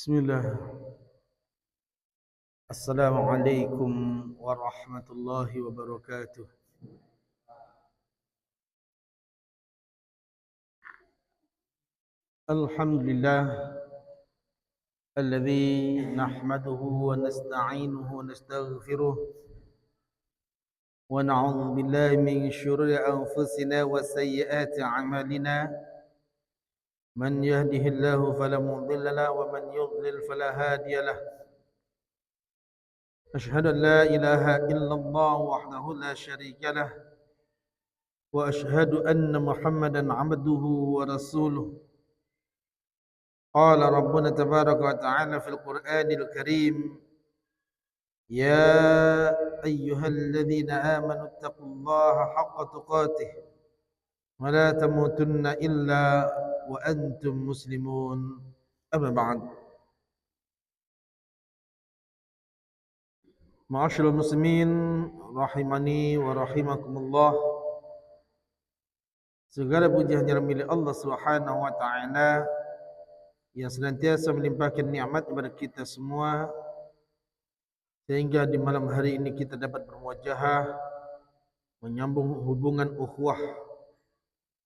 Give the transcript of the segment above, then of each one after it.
Bismillah. Assalamualaikum warahmatullahi wabarakatuh. Alhamdulillah alladzi nahmaduhu wa nasta'inuhu wa nastaghfiruh wa na'udzu billahi min syururi anfusina wa sayyiati a'malina. Man yahdihillahu fala mudilla lahu wa man yudlil fala hadiya lahu. أشهد أن لا إله إلا الله وحده لا شريك له وأشهد أن محمدا عبده ورسوله. قال ربنا تبارك وتعالى في القرآن الكريم: يا أيها الذين آمنوا اتقوا الله حق تقاته ولا تموتن إلا وأنتم مسلمون. أما بعد، Ma'asyiral muslimin rahimani wa rahimakumullah. Segala puji hanya milik Allah Subhanahu wa taala yang senantiasa melimpahkan nikmat kepada kita semua sehingga di malam hari ini kita dapat bermuajahah menyambung hubungan ukhuwah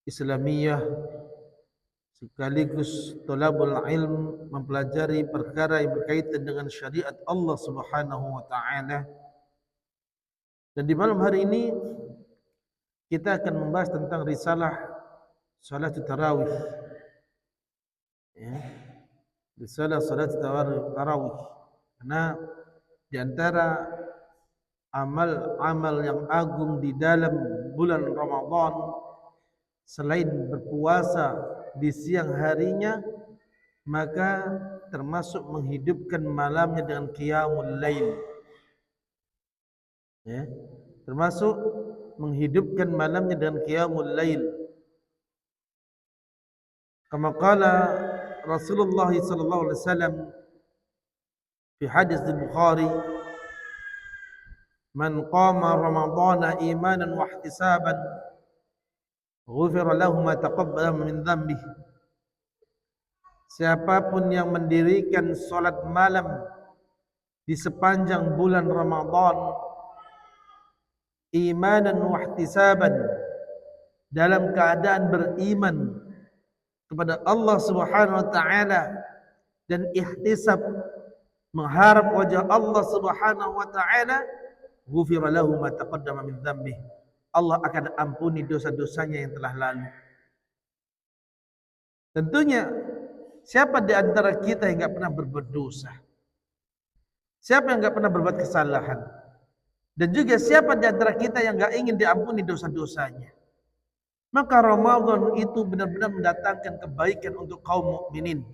Islamiyah sekaligus thalabul ilm, mempelajari perkara yang berkaitan dengan syariat Allah Subhanahu wa taala. Dan di malam hari ini kita akan membahas tentang risalah salat tarawih. Ya. Risalah salat tarawih. Karena di antara amal-amal yang agung di dalam bulan Ramadan selain berpuasa di siang harinya, maka termasuk menghidupkan malamnya dengan qiyamul lail. Ya, termasuk menghidupkan malamnya dengan qiyamul lail. Kama qala Rasulullah sallallahu alaihi wasallam fi hadis al-Bukhari: "Man qama Ramadhana imanan wa ihtisaban, ghufira lahu ma taqabbala min dhanbihi." Siapapun yang mendirikan salat malam di sepanjang bulan Ramadan imanan wa ihtisaban, dalam keadaan beriman kepada Allah Subhanahu wa taala dan ihtisab, mengharap wajah Allah Subhanahu wa taala, ghufira lahu ma taqaddama min dhanbihi, Allah akan ampuni dosa-dosanya yang telah lalu. Tentunya siapa di antara kita yang enggak pernah berbuat dosa? Siapa yang enggak pernah berbuat kesalahan? Dan juga siapa di antara kita yang enggak ingin diampuni dosa-dosanya? Maka Ramadan itu benar-benar mendatangkan kebaikan untuk kaum mukminin.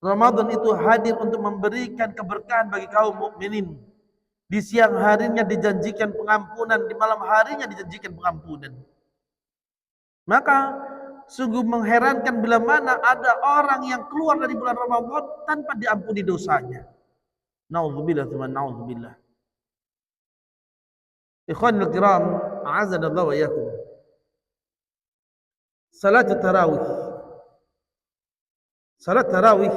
Ramadan itu hadir untuk memberikan keberkahan bagi kaum mukminin. Di siang harinya dijanjikan pengampunan, di malam harinya dijanjikan pengampunan. Maka sungguh mengherankan bila mana ada orang yang keluar dari bulan Ramadan tanpa diampuni dosanya. Nauzubillah tsumma nauzubillah. Ikhwanul kiram, a'azzanallahu wa iyyakum. Salat tarawih. Salat tarawih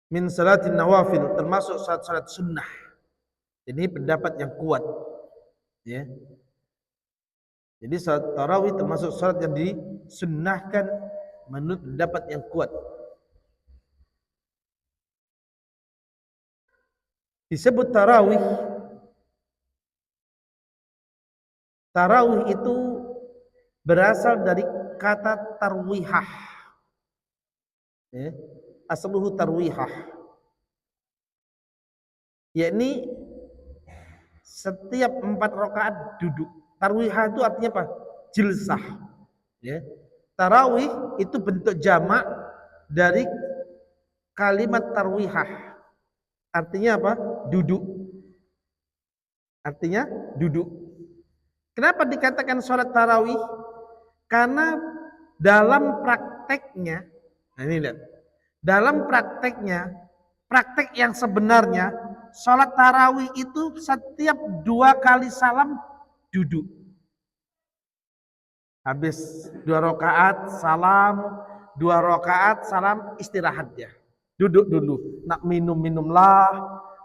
min salatin nawafil, termasuk salat sunnah. Ini pendapat yang kuat. Ya. Jadi salat tarawih termasuk salat yang disunnahkan menurut pendapat yang kuat. Disebut tarawih. Tarawih itu berasal dari kata tarwihah. Ya. Asluhu tarwihah. Yakni setiap 4 rakaat duduk. Tarwihah itu artinya apa? Jilsah. Ya. Tarawih itu bentuk jamak dari kalimat tarwihah. Artinya apa? Duduk. Artinya duduk. Kenapa dikatakan sholat tarawih? Karena dalam prakteknya, nah ini lihat, dalam prakteknya, praktek yang sebenarnya, sholat tarawih itu setiap 2 kali salam duduk. Habis 2 rakaat salam, 2 rakaat salam, istirahat ya. Duduk dulu. Nak minum, minumlah.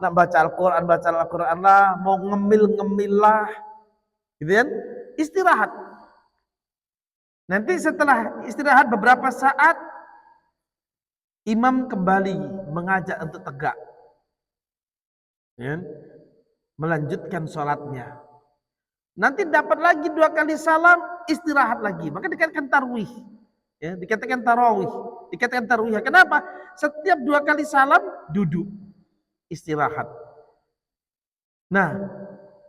Nak baca Al-Quran, baca Al-Quran lah. Mau ngemil, ngemil lah. Gitu kan? Istirahat. Nanti setelah istirahat beberapa saat, imam kembali mengajak untuk tegak. Ya, melanjutkan sholatnya. Nanti dapat lagi 2 kali salam, istirahat lagi. Maka dikatakan tarwih. Ya, dikatakan tarawih. Dikatakan tarwih. Kenapa? Setiap 2 kali salam, duduk. Istirahat. Nah,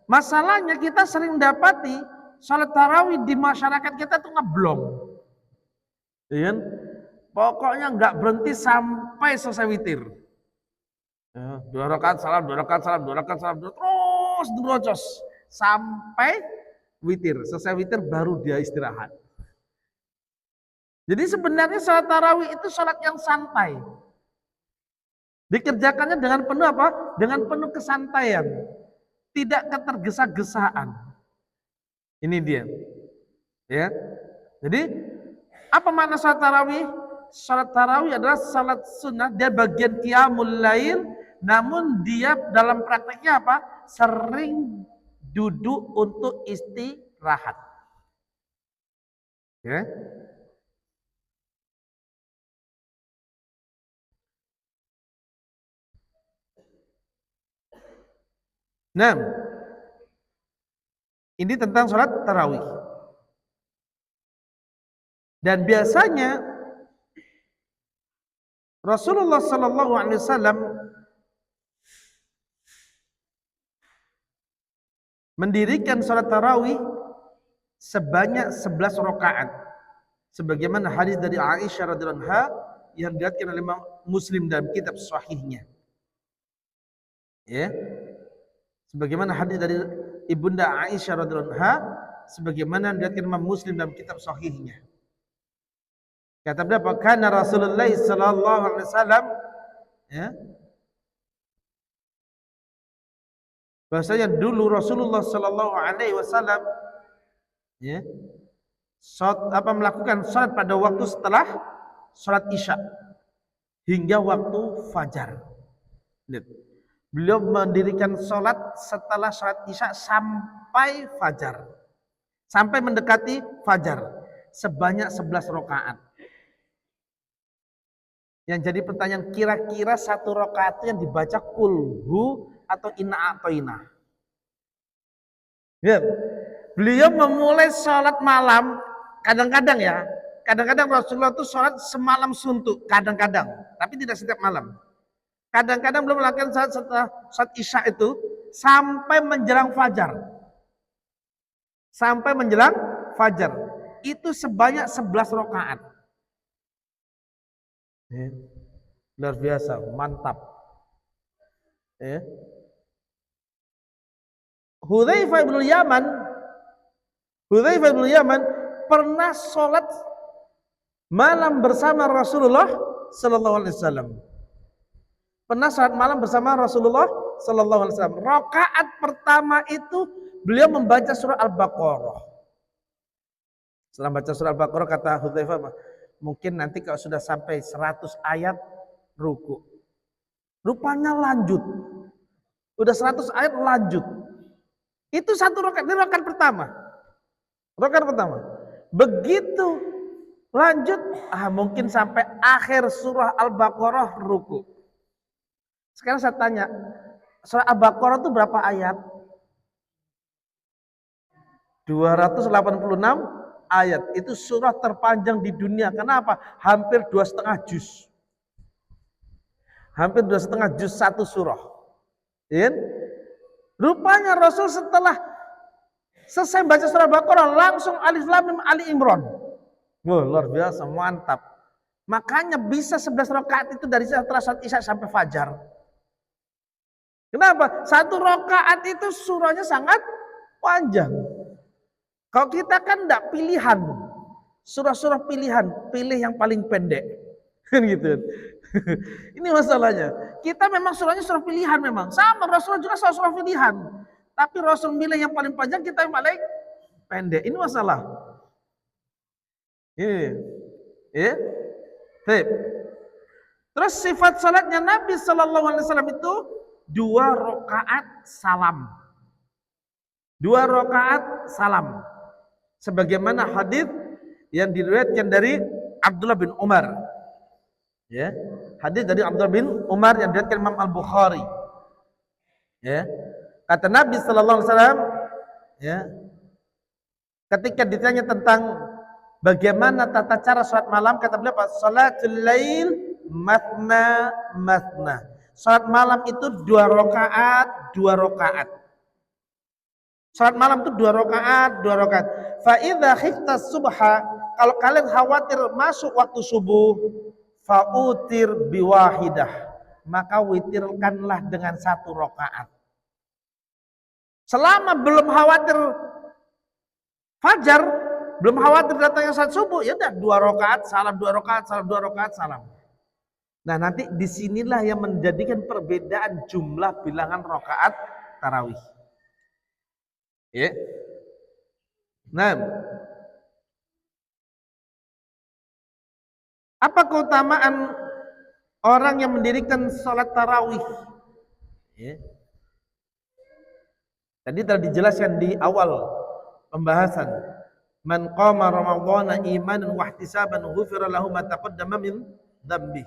masalahnya kita sering dapati sholat tarawih di masyarakat kita tuh ngeblong. Ya, pokoknya nggak berhenti sampai selesai witir. Ya, 2 rakaat salam, 2 rakaat salam, 2 rakaat salam, terus derocos sampai witir. Selesai witir baru dia istirahat. Jadi sebenarnya sholat tarawih itu sholat yang santai. Dikerjakannya dengan penuh apa? Dengan penuh kesantaian. Tidak ketergesa-gesaan. Ini dia. Ya. Jadi apa makna sholat tarawih? Sholat tarawih adalah sholat sunnah. Dia bagian qiyamul lail. Namun dia dalam prakteknya apa? Sering duduk untuk istirahat. Ya. Nah, ini tentang sholat tarawih. Dan biasanya Rasulullah Sallallahu Alaihi Wasallam mendirikan sholat tarawih sebanyak 11 rakaat. Sebagaimana hadis dari Aisyah radhiyallahu anha yang diriwayatkan oleh Muslim dalam kitab sahihnya. Ya. Sebagaimana hadis dari Ibunda Aisyah radhiyallahu anha sebagaimana diriwayatkan Imam Muslim dalam kitab sahihnya. Kata beliau, "Kana Rasulullah sallallahu alaihi wasallam," ya. Bahasanya dulu Rasulullah sallallahu alaihi wasallam ya, melakukan salat pada waktu setelah salat Isya hingga waktu fajar. Lihat. Beliau mendirikan sholat setelah sholat Isya sampai fajar. Sampai mendekati fajar. Sebanyak 11 rakaat. Yang jadi pertanyaan, kira-kira 1 rakaat itu yang dibaca kulhu atau inna atau inna. Ya. Beliau memulai sholat malam, kadang-kadang ya. Kadang-kadang Rasulullah itu sholat semalam suntuk. Kadang-kadang. Tapi tidak setiap malam. Kadang-kadang belum melakukan setelah saat Isya itu sampai menjelang fajar. Sampai menjelang fajar. Itu sebanyak 11 rakaat. Ya. Luar biasa, mantap. Ya. Hudzaifah bin Yaman pernah sholat malam bersama Rasulullah Sallallahu Alaihi Wasallam. Pernah salat malam bersama Rasulullah Sallallahu Alaihi Wasallam. Rakaat pertama itu beliau membaca surah Al-Baqarah. Setelah baca surah Al-Baqarah kata Hudzaifah, mungkin nanti kalau sudah sampai 100 ayat ruku. Rupanya lanjut. Udah 100 ayat lanjut. Itu 1 rakaat, ini rakaat pertama. Rakaat pertama. Begitu lanjut, mungkin sampai akhir surah Al-Baqarah ruku. Sekarang saya tanya, surah Al-Baqarah itu berapa ayat? 286 ayat. Itu surah terpanjang di dunia. Kenapa? Hampir 2,5 juz. Hampir 2,5 juz satu surah. Ya? Rupanya Rasul setelah selesai baca surah Al-Baqarah langsung Alif Lam Mim Ali Imran. Wah, luar biasa, mantap. Makanya bisa 11 rakaat itu dari setelah salat Isya sampai fajar. Kenapa? 1 rakaat itu surahnya sangat panjang. Kalau kita kan enggak pilihan. Surah-surah pilihan, pilih yang paling pendek. Kan gitu. Ini masalahnya. Kita memang surahnya surah pilihan memang. Sama Rasulullah juga surah pilihan. Tapi Rasul milih yang paling panjang, kita yang paling pendek. Ini masalah. Ini. Ya. Baik. Terus sifat salatnya Nabi Sallallahu Alaihi Wasallam itu 2 rakaat salam. 2 rakaat salam. Sebagaimana hadis yang diriwayatkan dari Abdullah bin Umar. Ya, hadis dari Abdullah bin Umar yang diriwayatkan Imam Al-Bukhari. Ya. Kata Nabi sallallahu alaihi wasallam, ya, ketika ditanya tentang bagaimana tata cara salat malam, kata beliau apa? Salatul lail matna matna. Salat malam itu 2 rakaat, 2 rakaat. Salat malam itu 2 rakaat, 2 rakaat. Fa idza khifta subha, kalau kalian khawatir masuk waktu subuh, fautir biwahidah, maka witirkanlah dengan 1 rakaat. Selama belum khawatir fajar, belum khawatir datangnya saat subuh, ya udah 2 rakaat salam, 2 rakaat salam, 2 rakaat salam. Nah, nanti disinilah yang menjadikan perbedaan jumlah bilangan rakaat tarawih. Ya. Nah, apa keutamaan orang yang mendirikan sholat tarawih? Ya. Tadi telah dijelaskan di awal pembahasan. Man qama ramadhana imanan wa ihtisaban ghufira lahu ma taqaddama min dzambi.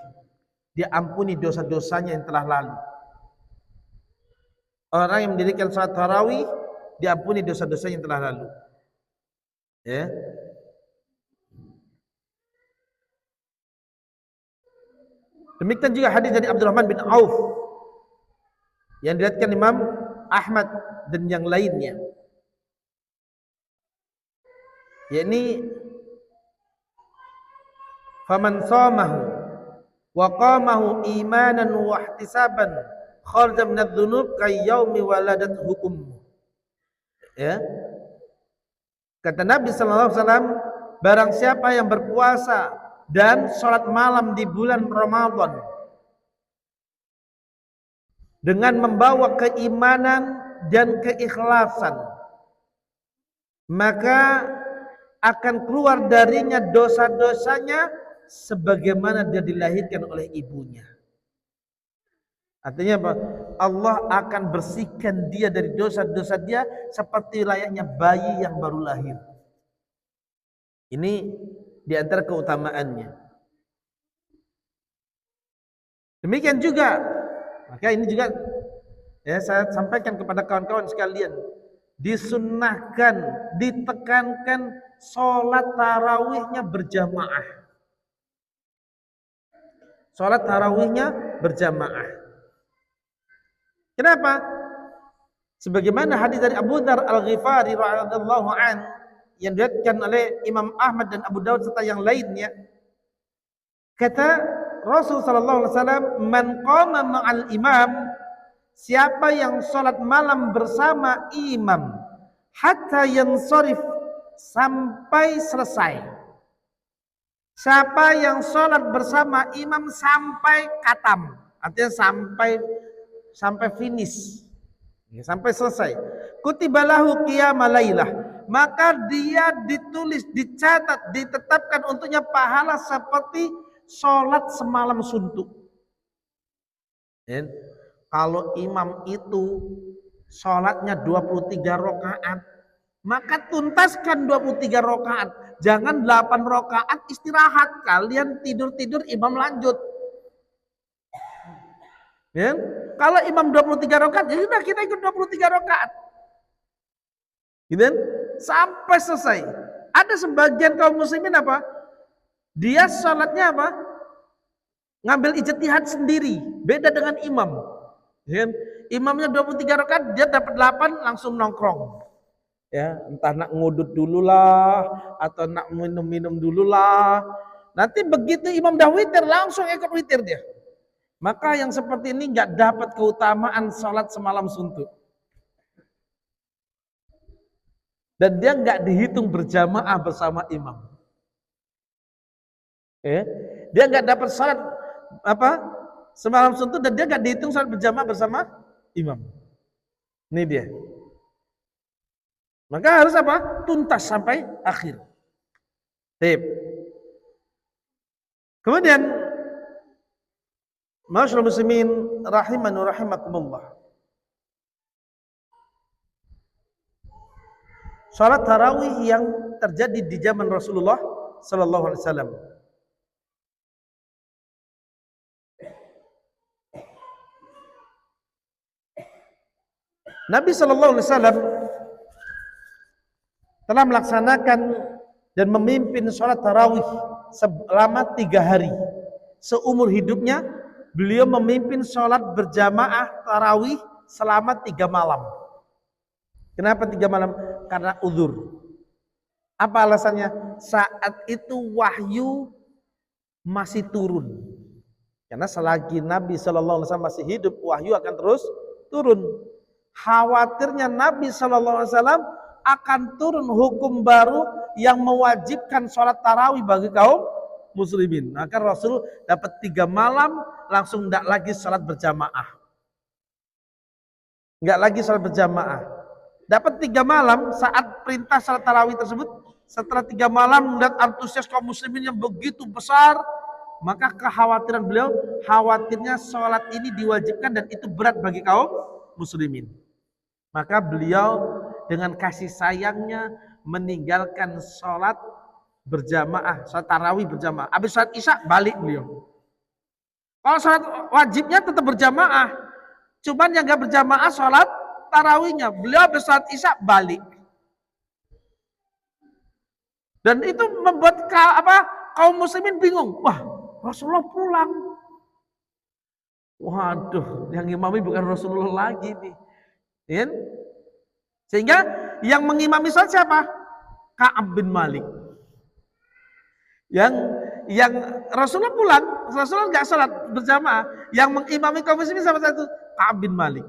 Dia ampuni dosa-dosanya yang telah lalu. Orang yang mendirikan salat tarawih diampuni dosa-dosa yang telah lalu. Ya. Demikian juga hadis dari Abdurrahman bin Auf yang diriwayatkan Imam Ahmad dan yang lainnya. Yakni faman shamahu wa qamahu imanan wa ihtisaban kharaja minadz dzunub kayyaumi waladathu ummu. Ya. Kata Nabi sallallahu alaihi wasallam, barang siapa yang berpuasa dan salat malam di bulan Ramadan dengan membawa keimanan dan keikhlasan, maka akan keluar darinya dosa-dosanya sebagaimana dia dilahirkan oleh ibunya. Artinya apa? Allah akan bersihkan dia dari dosa-dosa dia seperti layaknya bayi yang baru lahir. Ini di antara keutamaannya. Demikian juga, maka ini juga ya saya sampaikan kepada kawan-kawan sekalian, disunnahkan, ditekankan sholat tarawihnya berjamaah. Sholat tarawihnya berjamaah. Kenapa? Sebagaimana hadis dari Abu Dzar Al-Ghifari radhiyallahu an yang diriwayatkan oleh Imam Ahmad dan Abu Daud serta yang lainnya, kata Rasul sallallahu alaihi wasallam, "Man qama ma'al imam", siapa yang salat malam bersama imam hatta yansharif, sampai selesai. Siapa yang salat bersama imam sampai katam, artinya sampai finish, sampai selesai. Kutibalahu qiyamul lailah, maka dia ditulis, dicatat, ditetapkan untuknya pahala seperti sholat semalam suntuk. Kalau imam itu sholatnya 23 rakaat, maka tuntaskan 23 rakaat. Jangan 8 rakaat istirahat, kalian tidur-tidur imam lanjut. Ya? Kalau imam 23 rakaat, ya sudah kita ikut 23 rakaat. Gitu? Sampai selesai. Ada sebagian kaum muslimin apa? Dia salatnya apa? Ngambil ijtihad sendiri, beda dengan imam. Ya? Imamnya 23 rakaat, dia dapat 8 langsung nongkrong. Ya, entah nak ngudut dululah atau nak minum-minum dululah. Nanti begitu imam dah witir, langsung ikut witir dia. Maka yang seperti ini nggak dapat keutamaan sholat semalam suntuk. Dan dia nggak dihitung berjamaah bersama imam. Dia nggak dapat sholat semalam suntuk dan dia nggak dihitung sholat berjamaah bersama imam. Ini dia. Maka harus apa? Tuntas sampai akhir. Kemudian Ma'asyiral muslimin rahimani wa rahimakumullah. Salat tarawih yang terjadi di zaman Rasulullah sallallahu alaihi wasallam. Nabi sallallahu alaihi wasallam telah melaksanakan dan memimpin salat tarawih selama 3 hari. Seumur hidupnya beliau memimpin salat berjamaah tarawih selama 3 malam. Kenapa 3 malam? Karena uzur. Apa alasannya? Saat itu wahyu masih turun. Karena selagi Nabi SAW masih hidup, wahyu akan terus turun. Khawatirnya Nabi SAW akan turun hukum baru yang mewajibkan sholat tarawih bagi kaum muslimin. Maka Rasul dapat 3 malam langsung tidak lagi sholat berjamaah. Enggak lagi sholat berjamaah. Dapat 3 malam saat perintah salat tarawih tersebut. Setelah 3 malam melihat antusias kaum muslimin yang begitu besar, maka kekhawatiran beliau, khawatirnya sholat ini diwajibkan dan itu berat bagi kaum muslimin. Maka beliau dengan kasih sayangnya meninggalkan sholat berjamaah, sholat tarawih berjamaah. Habis sholat isya balik beliau. Kalau sholat wajibnya tetap berjamaah, cuman yang gak berjamaah sholat tarawihnya. Beliau habis sholat isya balik. Dan itu membuat kaum muslimin bingung. Wah, Rasulullah pulang. Waduh, yang imami bukan Rasulullah lagi nih. Ya? Sehingga yang mengimami sholat siapa? Ka'ab bin Malik. Yang Rasulullah pulang, Rasulullah nggak sholat berjamaah. Yang mengimami kaum muslimin sama satu Ka'ab bin Malik.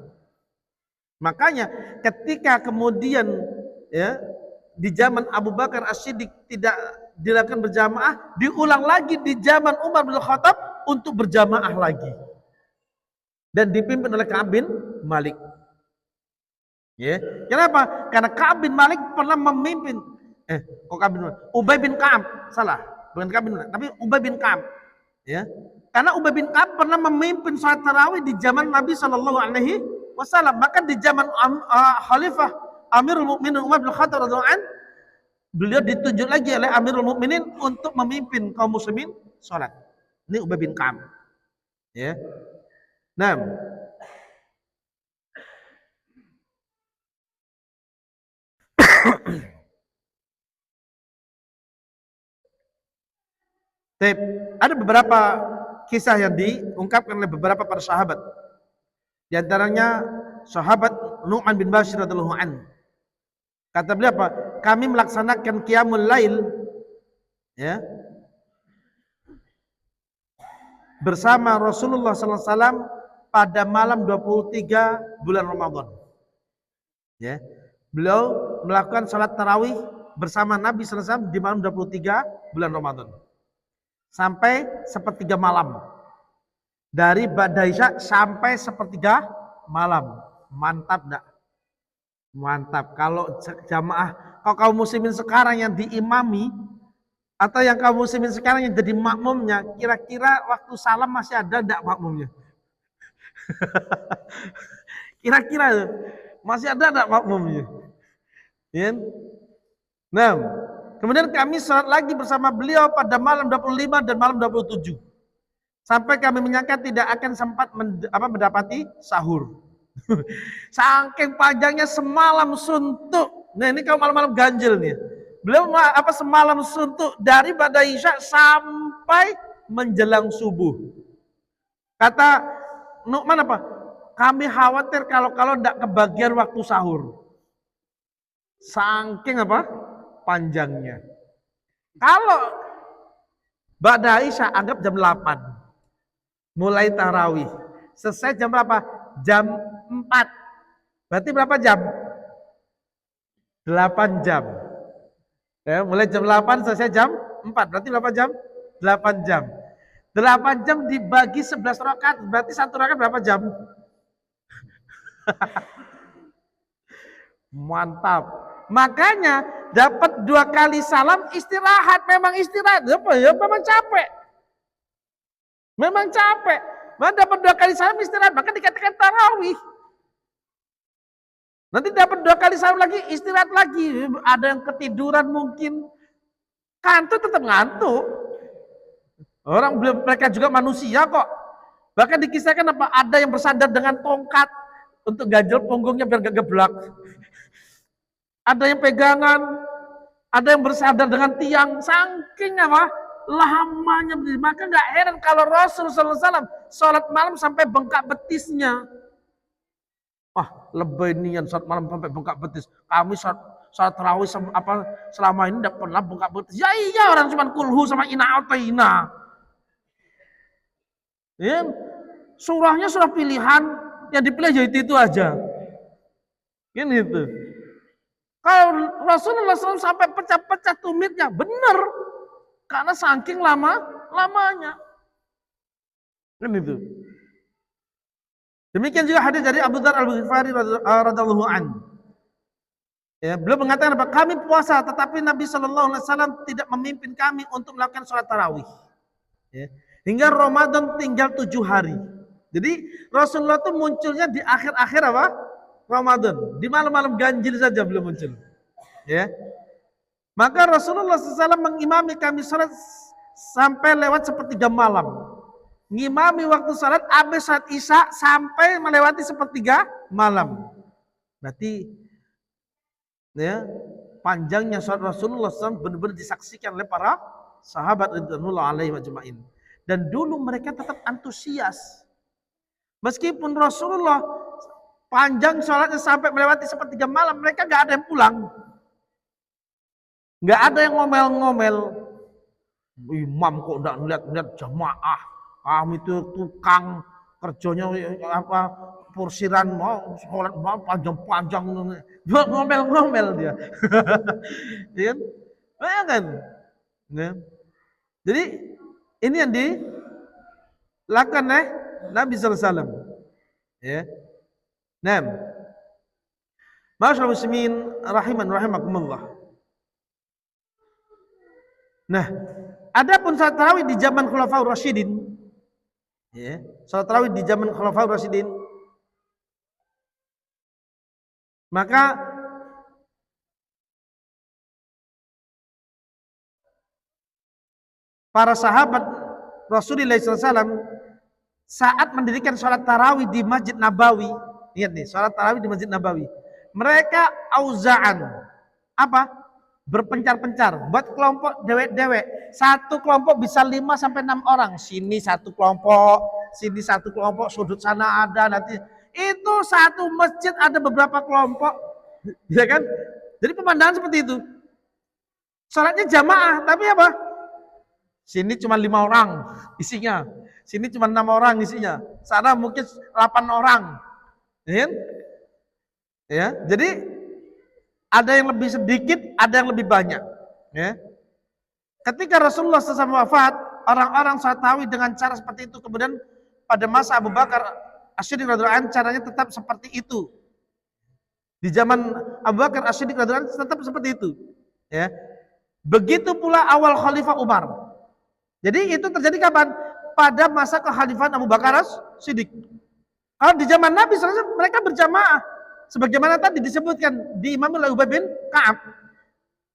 Makanya ketika kemudian ya di zaman Abu Bakar As-Siddiq tidak dilakukan berjamaah, diulang lagi di zaman Umar bin Khattab untuk berjamaah lagi. Dan dipimpin oleh Ka'ab bin Malik. Ya. Kenapa? Karena Ka'ab bin Malik pernah memimpin Ubay bin Ka'ab, salah, bukan Ka'ab bin Malik, tapi Ubay bin Ka'ab. Ya. Karena Ubay bin Ka'ab pernah memimpin salat tarawih di zaman Nabi sallallahu alaihi wasallam. Maka di zaman Khalifah Amirul Mukminin Umar bin Khattab radhiyallahu anhu, beliau ditunjuk lagi oleh Amirul Mukminin untuk memimpin kaum muslimin salat. Ini Ubay bin Ka'ab. Ya. Nah, ada beberapa kisah yang diungkapkan oleh beberapa para sahabat. Di antaranya sahabat Nu'man bin Bashir radhiyallahu anhu. Kata beliau apa? Kami melaksanakan qiyamul lail ya, bersama Rasulullah sallallahu alaihi wasallam pada malam 23 bulan Ramadan. Ya. Beliau melakukan salat tarawih bersama Nabi sallallahu alaihi wasallam di malam 23 bulan Ramadan. Sampai sepertiga malam. Dari ba'da isya sampai sepertiga malam. Mantap enggak? Mantap. Kalau jamaah, kalau kaum muslimin sekarang yang diimami atau yang kaum muslimin sekarang yang jadi makmumnya, kira-kira waktu salam masih ada enggak makmumnya? Kira-kira masih ada enggak makmumnya? Ya. Nah, kemudian kami salat lagi bersama beliau pada malam 25 dan malam 27. Sampai kami menyangka tidak akan sempat mendapati sahur. Saking panjangnya semalam suntuk. Nah, ini kalau malam-malam ganjil nih. Beliau semalam suntuk dari ba'da isya sampai menjelang subuh. Kata Nu'man apa? Kami khawatir kalau tidak kebagian waktu sahur. Saking panjangnya. Kalau ba'da isya anggap jam 8. Mulai tarawih. Selesai jam berapa? Jam 4. Berarti berapa jam? 8 jam. Ya, mulai jam 8 selesai jam 4. Berarti berapa jam? 8 jam. 8 jam dibagi 11 rakaat. Berarti 1 rakaat berapa jam? Mantap. Makanya dapat 2 kali salam istirahat. Memang istirahat. Ya, memang capek. Memang capek. Maka dapat 2 kali salam istirahat, maka dikatakan tarawih. Nanti dapat 2 kali salam lagi, istirahat lagi. Ada yang ketiduran mungkin, kantuk tetap ngantuk. Orang mereka juga manusia kok. Bahkan dikisahkan apa? Ada yang bersandar dengan tongkat untuk ganjel punggungnya biar gak geblak. Ada yang pegangan, ada yang bersandar dengan tiang. Saking apa? Lamanya. Maka gak heran kalau Rasul SAW sholat malam sampai bengkak betisnya. Wah, lebih nian sholat malam sampai bengkak betis. Kami sholat tarawih selama ini tidak pernah bengkak betis. Ya iya, orang cuma kulhu sama ina atau ina. Ya, surahnya surah pilihan, yang dipilih ya itu aja. Kan itu. Kalau Rasulullah SAW sampai pecah-pecah tumitnya, benar. Karena saking lamanya. Kan itu. Demikian juga hadis dari Abu Dzar Al-Ghifari radhiyallahu anhu. Ya, beliau mengatakan apa? Kami puasa, tetapi Nabi SAW tidak memimpin kami untuk melakukan sholat tarawih. Ya. Hingga Ramadan tinggal 7 hari. Jadi Rasulullah itu munculnya di akhir-akhir apa? Ramadan. Di malam-malam ganjil saja belum muncul. Ya. Maka Rasulullah SAW mengimami kami salat sampai lewat sepertiga malam. Ngimami waktu salat habis saat Isya sampai melewati sepertiga malam. Berarti ya, panjangnya salat Rasulullah SAW benar-benar disaksikan oleh para sahabat radhiyallahu alaihim ajma'in. Dan dulu mereka tetap antusias. Meskipun Rasulullah panjang sholatnya sampai melewati sepertiga malam, mereka gak ada yang pulang. Gak ada yang ngomel-ngomel. Imam kok gak ngeliat jamaah. Kami itu tukang kerjanya apa porsiran mau sholat mau panjang-panjang. Ngomel-ngomel dia. Ya kan? Bayangkan. Ya. Jadi ini yang dilakukan oleh Nabi SAW. Ya. Nah, ma'asyiral muslimin rahimakumullah. Nah, adapun salat tarawih di zaman Khulafaur Rasyidin, ya, salat tarawih di zaman Khulafaur Rasyidin, maka para sahabat Rasulullah SAW saat mendirikan sholat tarawih di Masjid Nabawi, lihat nih, sholat tarawih di Masjid Nabawi, mereka auza'an, apa? Berpencar-pencar, buat kelompok dewek-dewek. Satu kelompok bisa 5 sampai 6 orang. Sini satu kelompok, sini satu kelompok, sudut sana ada nanti. Itu satu masjid ada beberapa kelompok, ya kan? Jadi pemandangan seperti itu. Sholatnya jamaah, tapi apa? Sini cuma 5 orang isinya, sini cuma 6 orang isinya, sana mungkin 8 orang, ya. Jadi ada yang lebih sedikit, ada yang lebih banyak. Ya. Ketika Rasulullah SAW wafat, orang-orang sholat tarawih dengan cara seperti itu. Kemudian pada masa Abu Bakar As-Siddiq radhiyallahu anhu caranya tetap seperti itu. Di zaman Abu Bakar As-Siddiq radhiyallahu anhu tetap seperti itu. Ya. Begitu pula awal Khalifah Umar. Jadi itu terjadi kapan? Pada masa kekhalifahan Abu Bakar As-Siddiq. Kalau di zaman Nabi SAW mereka berjamaah. Sebagaimana tadi disebutkan diimami oleh Ubay bin Ka'ab.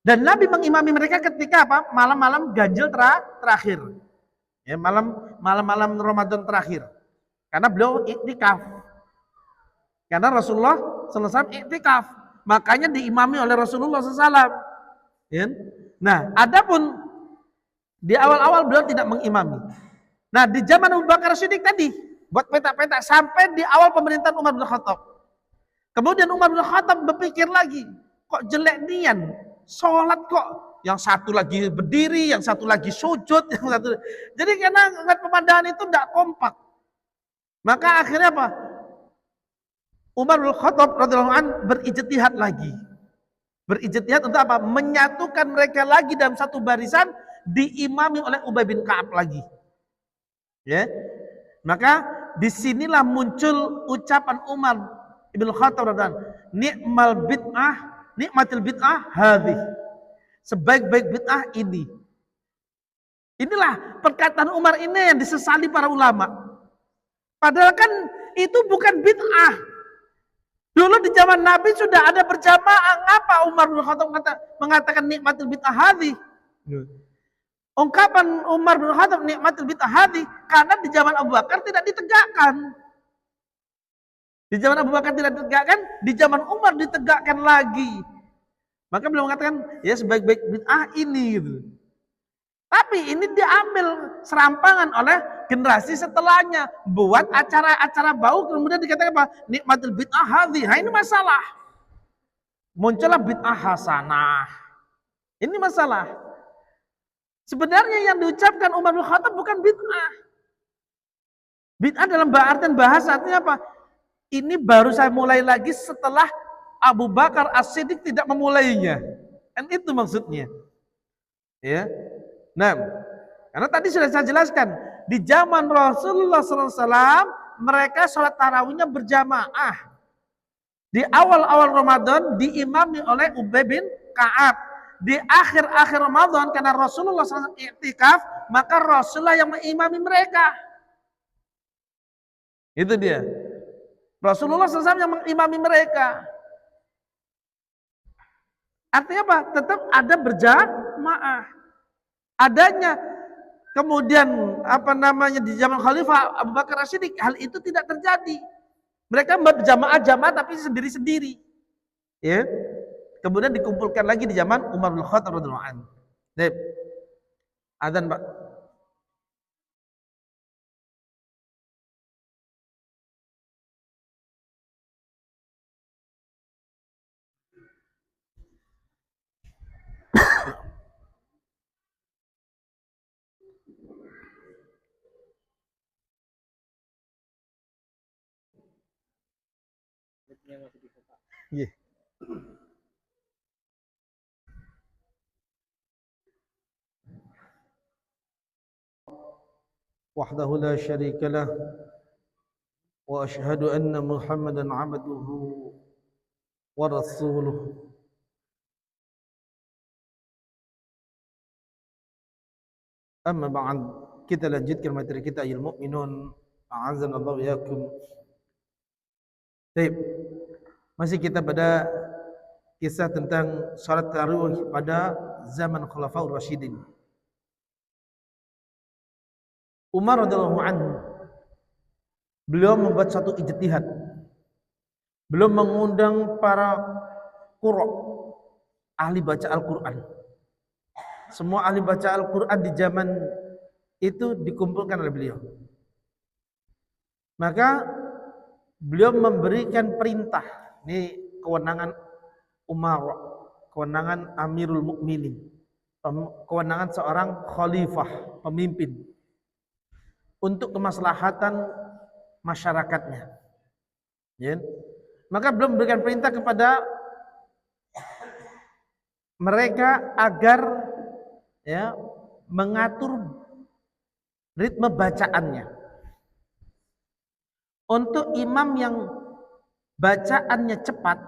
Dan Nabi mengimami mereka ketika apa? Malam-malam ganjil terakhir. Ya, malam-malam Ramadan terakhir. Karena beliau iktikaf. Karena Rasulullah SAW iktikaf. Makanya diimami oleh Rasulullah SAW. Ya. Nah, adapun di awal-awal beliau tidak mengimami. Nah, di zaman Abu Bakar Siddiq tadi, buat petak-petak sampai di awal pemerintahan Umar bin Khattab. Kemudian Umar bin Khattab berpikir lagi, kok jelek nian, sholat kok yang satu lagi berdiri, yang satu lagi sujud, yang satu. Jadi karena ngeliat pemandangan itu tidak kompak. Maka akhirnya apa? Umar bin Khattab radhiyallahu anhu berijtihad lagi. Berijtihad untuk apa? Menyatukan mereka lagi dalam satu barisan, diimami oleh Ubay bin Ka'ab lagi. Ya. Maka disinilah muncul ucapan Umar Ibnu Khattab radhiyallahu anhu, nikmatil bid'ah hadhi. Sebaik-baik bid'ah ini. Inilah perkataan Umar ini yang disesali para ulama. Padahal kan itu bukan bid'ah. Dulu di zaman Nabi sudah ada berjamaah. Ngapa Umar bin Khattab mengatakan nikmatul bid'ah hadhi? Ungkapan Umar bin Khattab nikmatul bid'ah hadhi karena di zaman Abu Bakar tidak ditegakkan. Di zaman Abu Bakar tidak ditegakkan, di zaman Umar ditegakkan lagi. Maka beliau mengatakan, ya sebaik-baik bid'ah ini gitu. Tapi ini diambil serampangan oleh generasi setelahnya, buat acara-acara bau, kemudian dikatakan apa? Nikmatul bid'ah hadhi. Nah, ini masalah. Muncullah bid'ah hasanah. Ini masalah. Sebenarnya yang diucapkan Umar bin Khattab bukan bid'ah. Bid'ah dalam artian bahasa artinya apa? Ini baru saya mulai lagi setelah Abu Bakar As-Siddiq tidak memulainya. Kan itu maksudnya. Ya. Nah, karena tadi sudah saya jelaskan, di zaman Rasulullah SAW mereka sholat tarawihnya berjamaah. Di awal-awal Ramadan diimami oleh Ubay bin Ka'ab. Di akhir-akhir Ramadan karena Rasulullah SAW iktikaf, maka Rasulullah yang mengimami mereka. Itu dia. Rasulullah SAW yang mengimami mereka. Artinya apa? Tetap ada berjamaah. Adanya kemudian di zaman Khalifah Abu Bakar As-Siddiq hal itu tidak terjadi. Mereka berjamaah-jamaah tapi sendiri-sendiri. Ya. Kemudian dikumpulkan lagi di zaman Umar bin Khattab radhiyallahu anhu. Baik. Adzan, Pak. Iya. Wahdahu la syarika lah wa asyhadu anna Muhammadan abduhu wa rasuluh. Amma ba'd, kita lanjutkan materi kita ayat mukminun. A'azzanallahu wa iyyakum. Baik. Masih kita pada kisah tentang salat tarawih pada zaman Khulafaur Rasyidin. Umar radhiyallahu anhu beliau membuat satu ijtihad. Beliau mengundang para qurra, ahli baca Al-Qur'an. Semua ahli baca Al-Qur'an di zaman itu dikumpulkan oleh beliau. Maka beliau memberikan perintah, ini kewenangan Umar, kewenangan Amirul Mukminin, kewenangan seorang khalifah, pemimpin untuk kemaslahatan masyarakatnya. Ya. Maka beliau memberikan perintah kepada mereka agar ya mengatur ritme bacaannya. Untuk imam yang bacaannya cepat,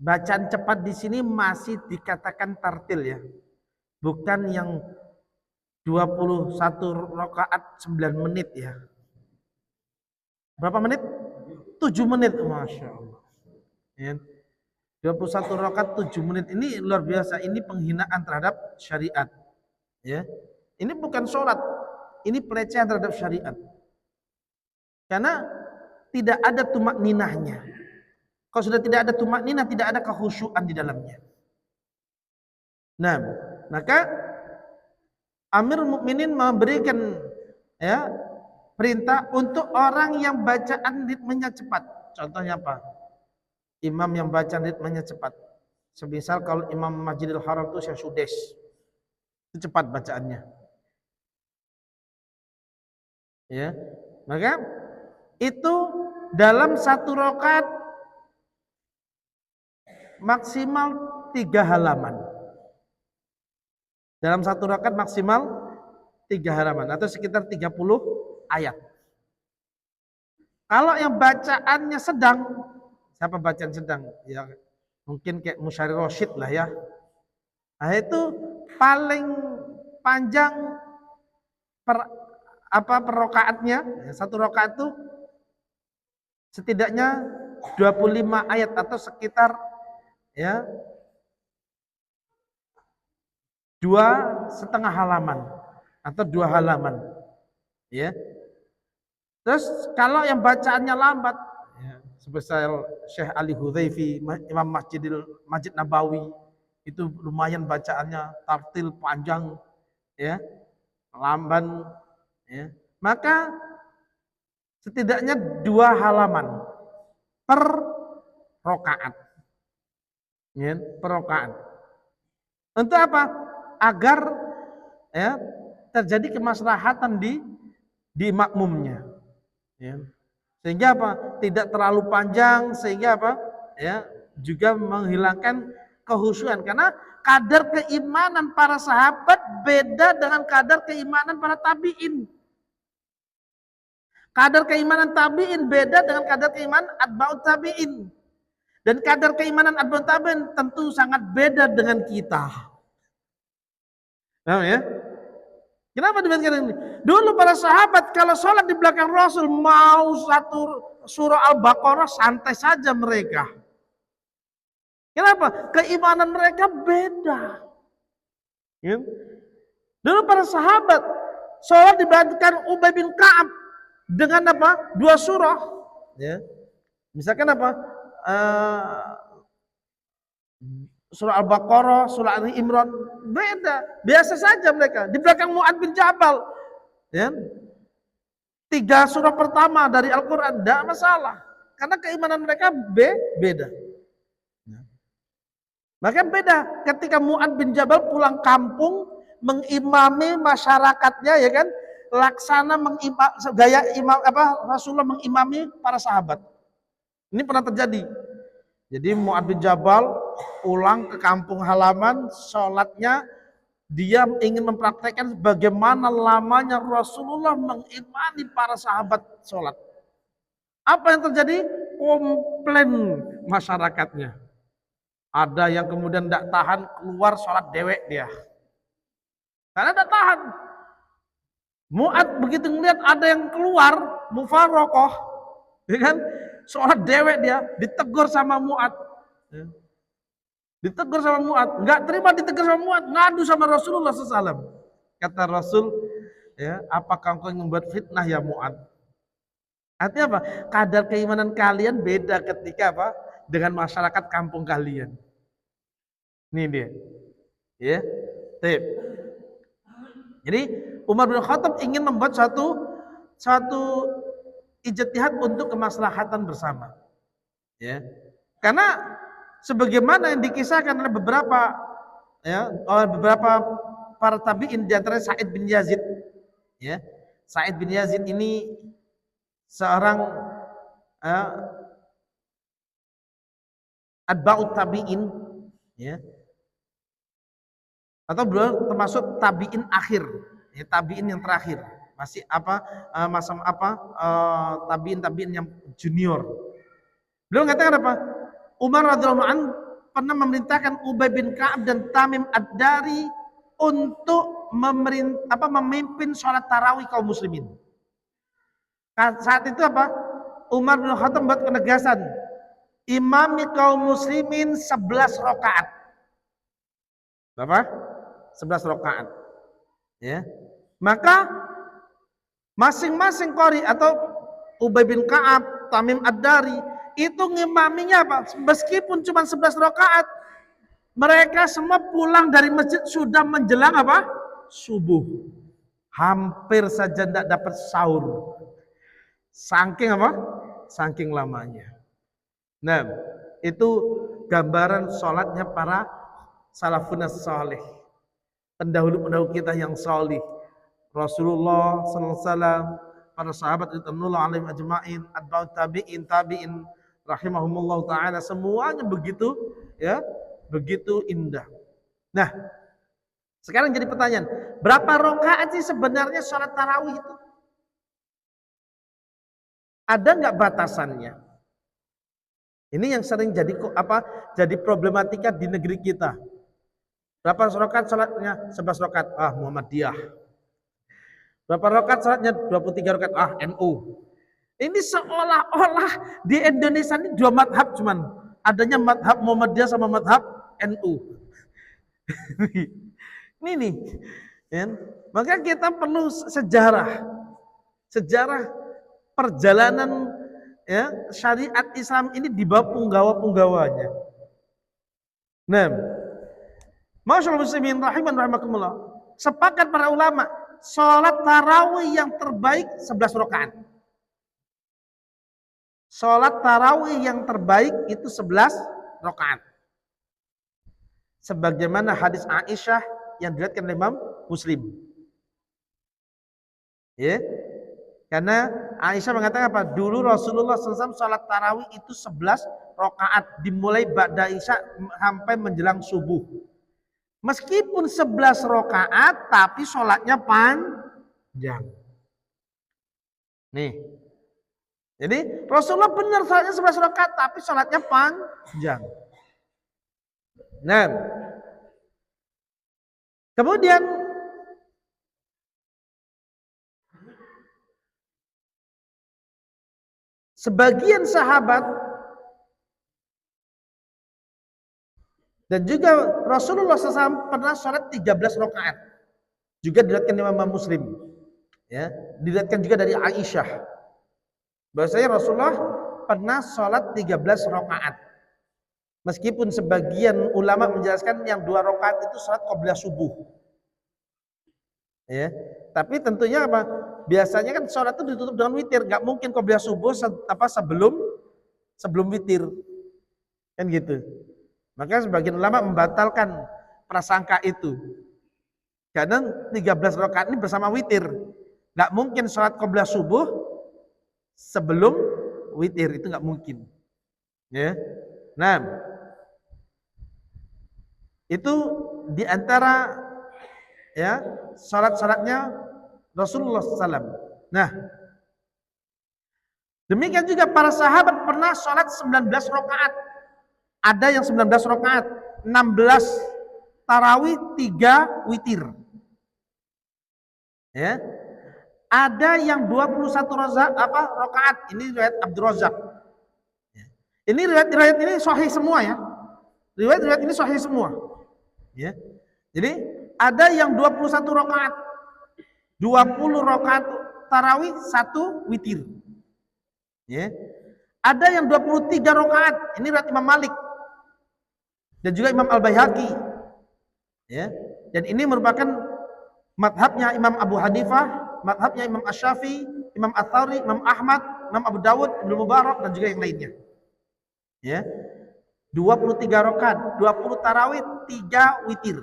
bacaan cepat di sini masih dikatakan tartil ya. Bukan yang 21 rakaat 9 menit ya. Berapa menit? 7 menit. Masya Allah. Ya. 21 rakaat 7 menit ini luar biasa. Ini penghinaan terhadap syariat. Ya. Ini bukan sholat. Ini pelecehan terhadap syariat. Karena tidak ada tumak ninahnya. Kalau sudah tidak ada tumak ninah, tidak ada kekhusyuan di dalamnya. Nah, maka Amirul Mukminin memberikan ya perintah untuk orang yang bacaan ritmenya cepat. Contohnya apa? Imam yang bacaan ritmenya cepat. Semisal kalau Imam Masjidil Haram itu Syekh Sudes. Itu cepat bacaannya. Ya. Maka itu dalam satu rakaat maksimal 3 halaman. Dalam satu rakaat maksimal 3 halaman atau sekitar 30 ayat. Kalau yang bacaannya sedang, siapa bacaan sedang? Ya mungkin kayak Musyari Rosyid lah ya. Nah itu paling panjang apa per rakaatnya? Ya, satu rakaat itu setidaknya 25 ayat atau sekitar ya 2,5 halaman atau 2 halaman. Ya. Terus kalau yang bacaannya lambat, ya, sebesar Syekh Ali Hudzaify, Imam Masjid Nabawi, itu lumayan bacaannya, tartil panjang, ya, lamban, ya. Maka setidaknya 2 halaman per rokaat, ya, per rokaat. Untuk apa? Agar ya terjadi kemaslahatan di makmumnya. Ya. Sehingga apa? Tidak terlalu panjang, sehingga apa? Ya, juga menghilangkan kehusuan, karena kadar keimanan para sahabat beda dengan kadar keimanan para tabi'in. Kadar keimanan tabi'in beda dengan kadar keimanan atba'ut tabi'in. Dan kadar keimanan atba'ut tabi'in tentu sangat beda dengan kita. Paham ya? Kenapa demikian ini? Dulu para sahabat kalau sholat di belakang Rasul mau satu surah Al-Baqarah santai saja mereka. Kenapa? Keimanan mereka beda. Ya. Dulu para sahabat sholat di belakang Ubay bin Ka'ab dengan apa? 2 surah. Ya. Misalkan apa? Surah Al-Baqarah, surah Ali Imran, beda. Biasa saja mereka. Di belakang Mu'ad bin Jabal, ya, 3 surah pertama dari Al-Quran, tidak masalah. Karena keimanan mereka beda. Ya. Maka beda ketika Mu'ad bin Jabal pulang kampung, mengimami masyarakatnya, ya kan, laksana gaya imam Rasulullah mengimami para sahabat. Ini pernah terjadi. Jadi Mu'ad bin Jabal pulang ke kampung halaman, sholatnya dia ingin mempraktekkan bagaimana lamanya Rasulullah mengimani para sahabat sholat. Apa yang terjadi? Komplain masyarakatnya. Ada yang kemudian tidak tahan, keluar sholat dewek dia. Karena tidak tahan. Mu'ad begitu melihat ada yang keluar, mufarokoh, ya kan? Sholat dewek dia, ditegur sama Mu'ad. Ya. Ditegur sama Mu'ad, nggak terima ditegur sama Mu'ad, ngadu sama Rasulullah SAW. Kata Rasul, ya, apakah engkau membuat fitnah ya Mu'ad? Artinya apa? Kadar keimanan kalian beda ketika apa? Dengan masyarakat kampung kalian. Ini dia. Ya. Tip. Jadi Umar bin Khattab ingin membuat satu ijtihad untuk kemaslahatan bersama. Ya. Karena sebagaimana yang dikisahkan oleh beberapa para tabi'in, di antaranya Sa'id bin Yazid. Ya. Sa'id bin Yazid ini seorang atba'ut tabi'in, ya. Atau beliau termasuk tabi'in akhir, ya, tabi'in yang terakhir. Masih tabi'in yang junior. Beliau mengatakan apa? Umar radhiyallahu anhu pernah memerintahkan Ubay bin Ka'ab dan Tamim Ad-Dari untuk memimpin sholat tarawih kaum muslimin. Saat itu apa? Umar bin Khattab membuat penegasan, imami kaum muslimin 11 rakaat. Berapa? 11 rakaat. Ya. Maka masing-masing qari atau Ubay bin Ka'ab, Tamim Ad-Dari itu ngimaminya apa? Meskipun cuma 11 rakaat, mereka semua pulang dari masjid sudah menjelang apa? Subuh. Hampir saja tidak dapat sahur. Saking apa? Saking lamanya. Nah, itu gambaran sholatnya para salafun salih, pendahulu-pendahulu kita yang salih. Rasulullah sallallahu alaihi wasallam, para sahabat radhiyallahu alaihim ajma'in, atba'ut tabi'in rahimahumullah taala, semuanya begitu, ya, begitu indah. Nah, sekarang jadi pertanyaan, berapa rakaat sih sebenarnya sholat tarawih itu? Ada nggak batasannya? Ini yang sering jadi problematika di negeri kita. Berapa rakaat sholatnya? 11 rakaat. Ah, Muhammadiyah. Berapa rakaat salatnya? 23 rakaat. Ah, NU. Ini seolah-olah di Indonesia ini dua madhab cuman. Adanya madhab Muhammadiyah sama madhab NU. Ini nih. Ya. Maka kita perlu sejarah perjalanan ya syariat Islam ini di bawah punggawa-punggawanya. Nah, masyaallah muslimin rahiman rahimakumullah. Sepakat para ulama, salat tarawih yang terbaik 11 rakaat. Salat tarawih yang terbaik itu 11 rakaat. Sebagaimana hadis Aisyah yang diriwayatkan oleh Imam Muslim. Ya. Karena Aisyah mengatakan apa? Dulu Rasulullah SAW salat tarawih itu 11 rakaat dimulai ba'da Isya sampai menjelang subuh. Meskipun 11 rakaat tapi sholatnya panjang. Nih. Jadi Rasulullah benar sholatnya 11 rakaat tapi sholatnya panjang. Nah. Kemudian sebagian sahabat dan juga Rasulullah SAW pernah sholat 13 rakaat. Juga diriwayatkan Imam Muslim. Ya, diriwayatkan juga dari Aisyah. Bahwasanya Rasulullah pernah sholat 13 rakaat. Meskipun sebagian ulama menjelaskan yang 2 rakaat itu sholat qobliyah subuh. Ya, tapi tentunya apa? Biasanya kan sholat itu ditutup dengan witir, nggak mungkin qobliyah subuh sebelum witir, kan gitu. Maka sebagian ulama membatalkan prasangka itu, karena 13 rakaat ini bersama witir, nggak mungkin sholat qobliyah subuh sebelum witir, itu nggak mungkin. Ya, nah itu diantara ya salat-salatnya Rasulullah SAW. Nah, demikian juga para sahabat pernah sholat 19 rakaat. Ada yang 19 rakaat, 16 tarawih, 3 witir. Ya. Ada yang 21 rakaat. Ini riwayat Abdul Razak. Ini riwayat ini sahih semua ya. Riwayat ini sahih semua. Ya. Jadi ada yang 21 rakaat, 20 rakaat tarawih, 1 witir. Ya. Ada yang 23 rakaat, ini riwayat Imam Malik dan juga Imam Al-Baihaqi. Ya. Dan ini merupakan madhabnya Imam Abu Hanifah, madhabnya Imam Asy-Syafi'i, Imam Ats-Tsauri, Imam Ahmad, Imam Abu Dawud, Ibnu Mubarak dan juga yang lainnya. Ya. 23 rakaat, 20 tarawih, 3 witir.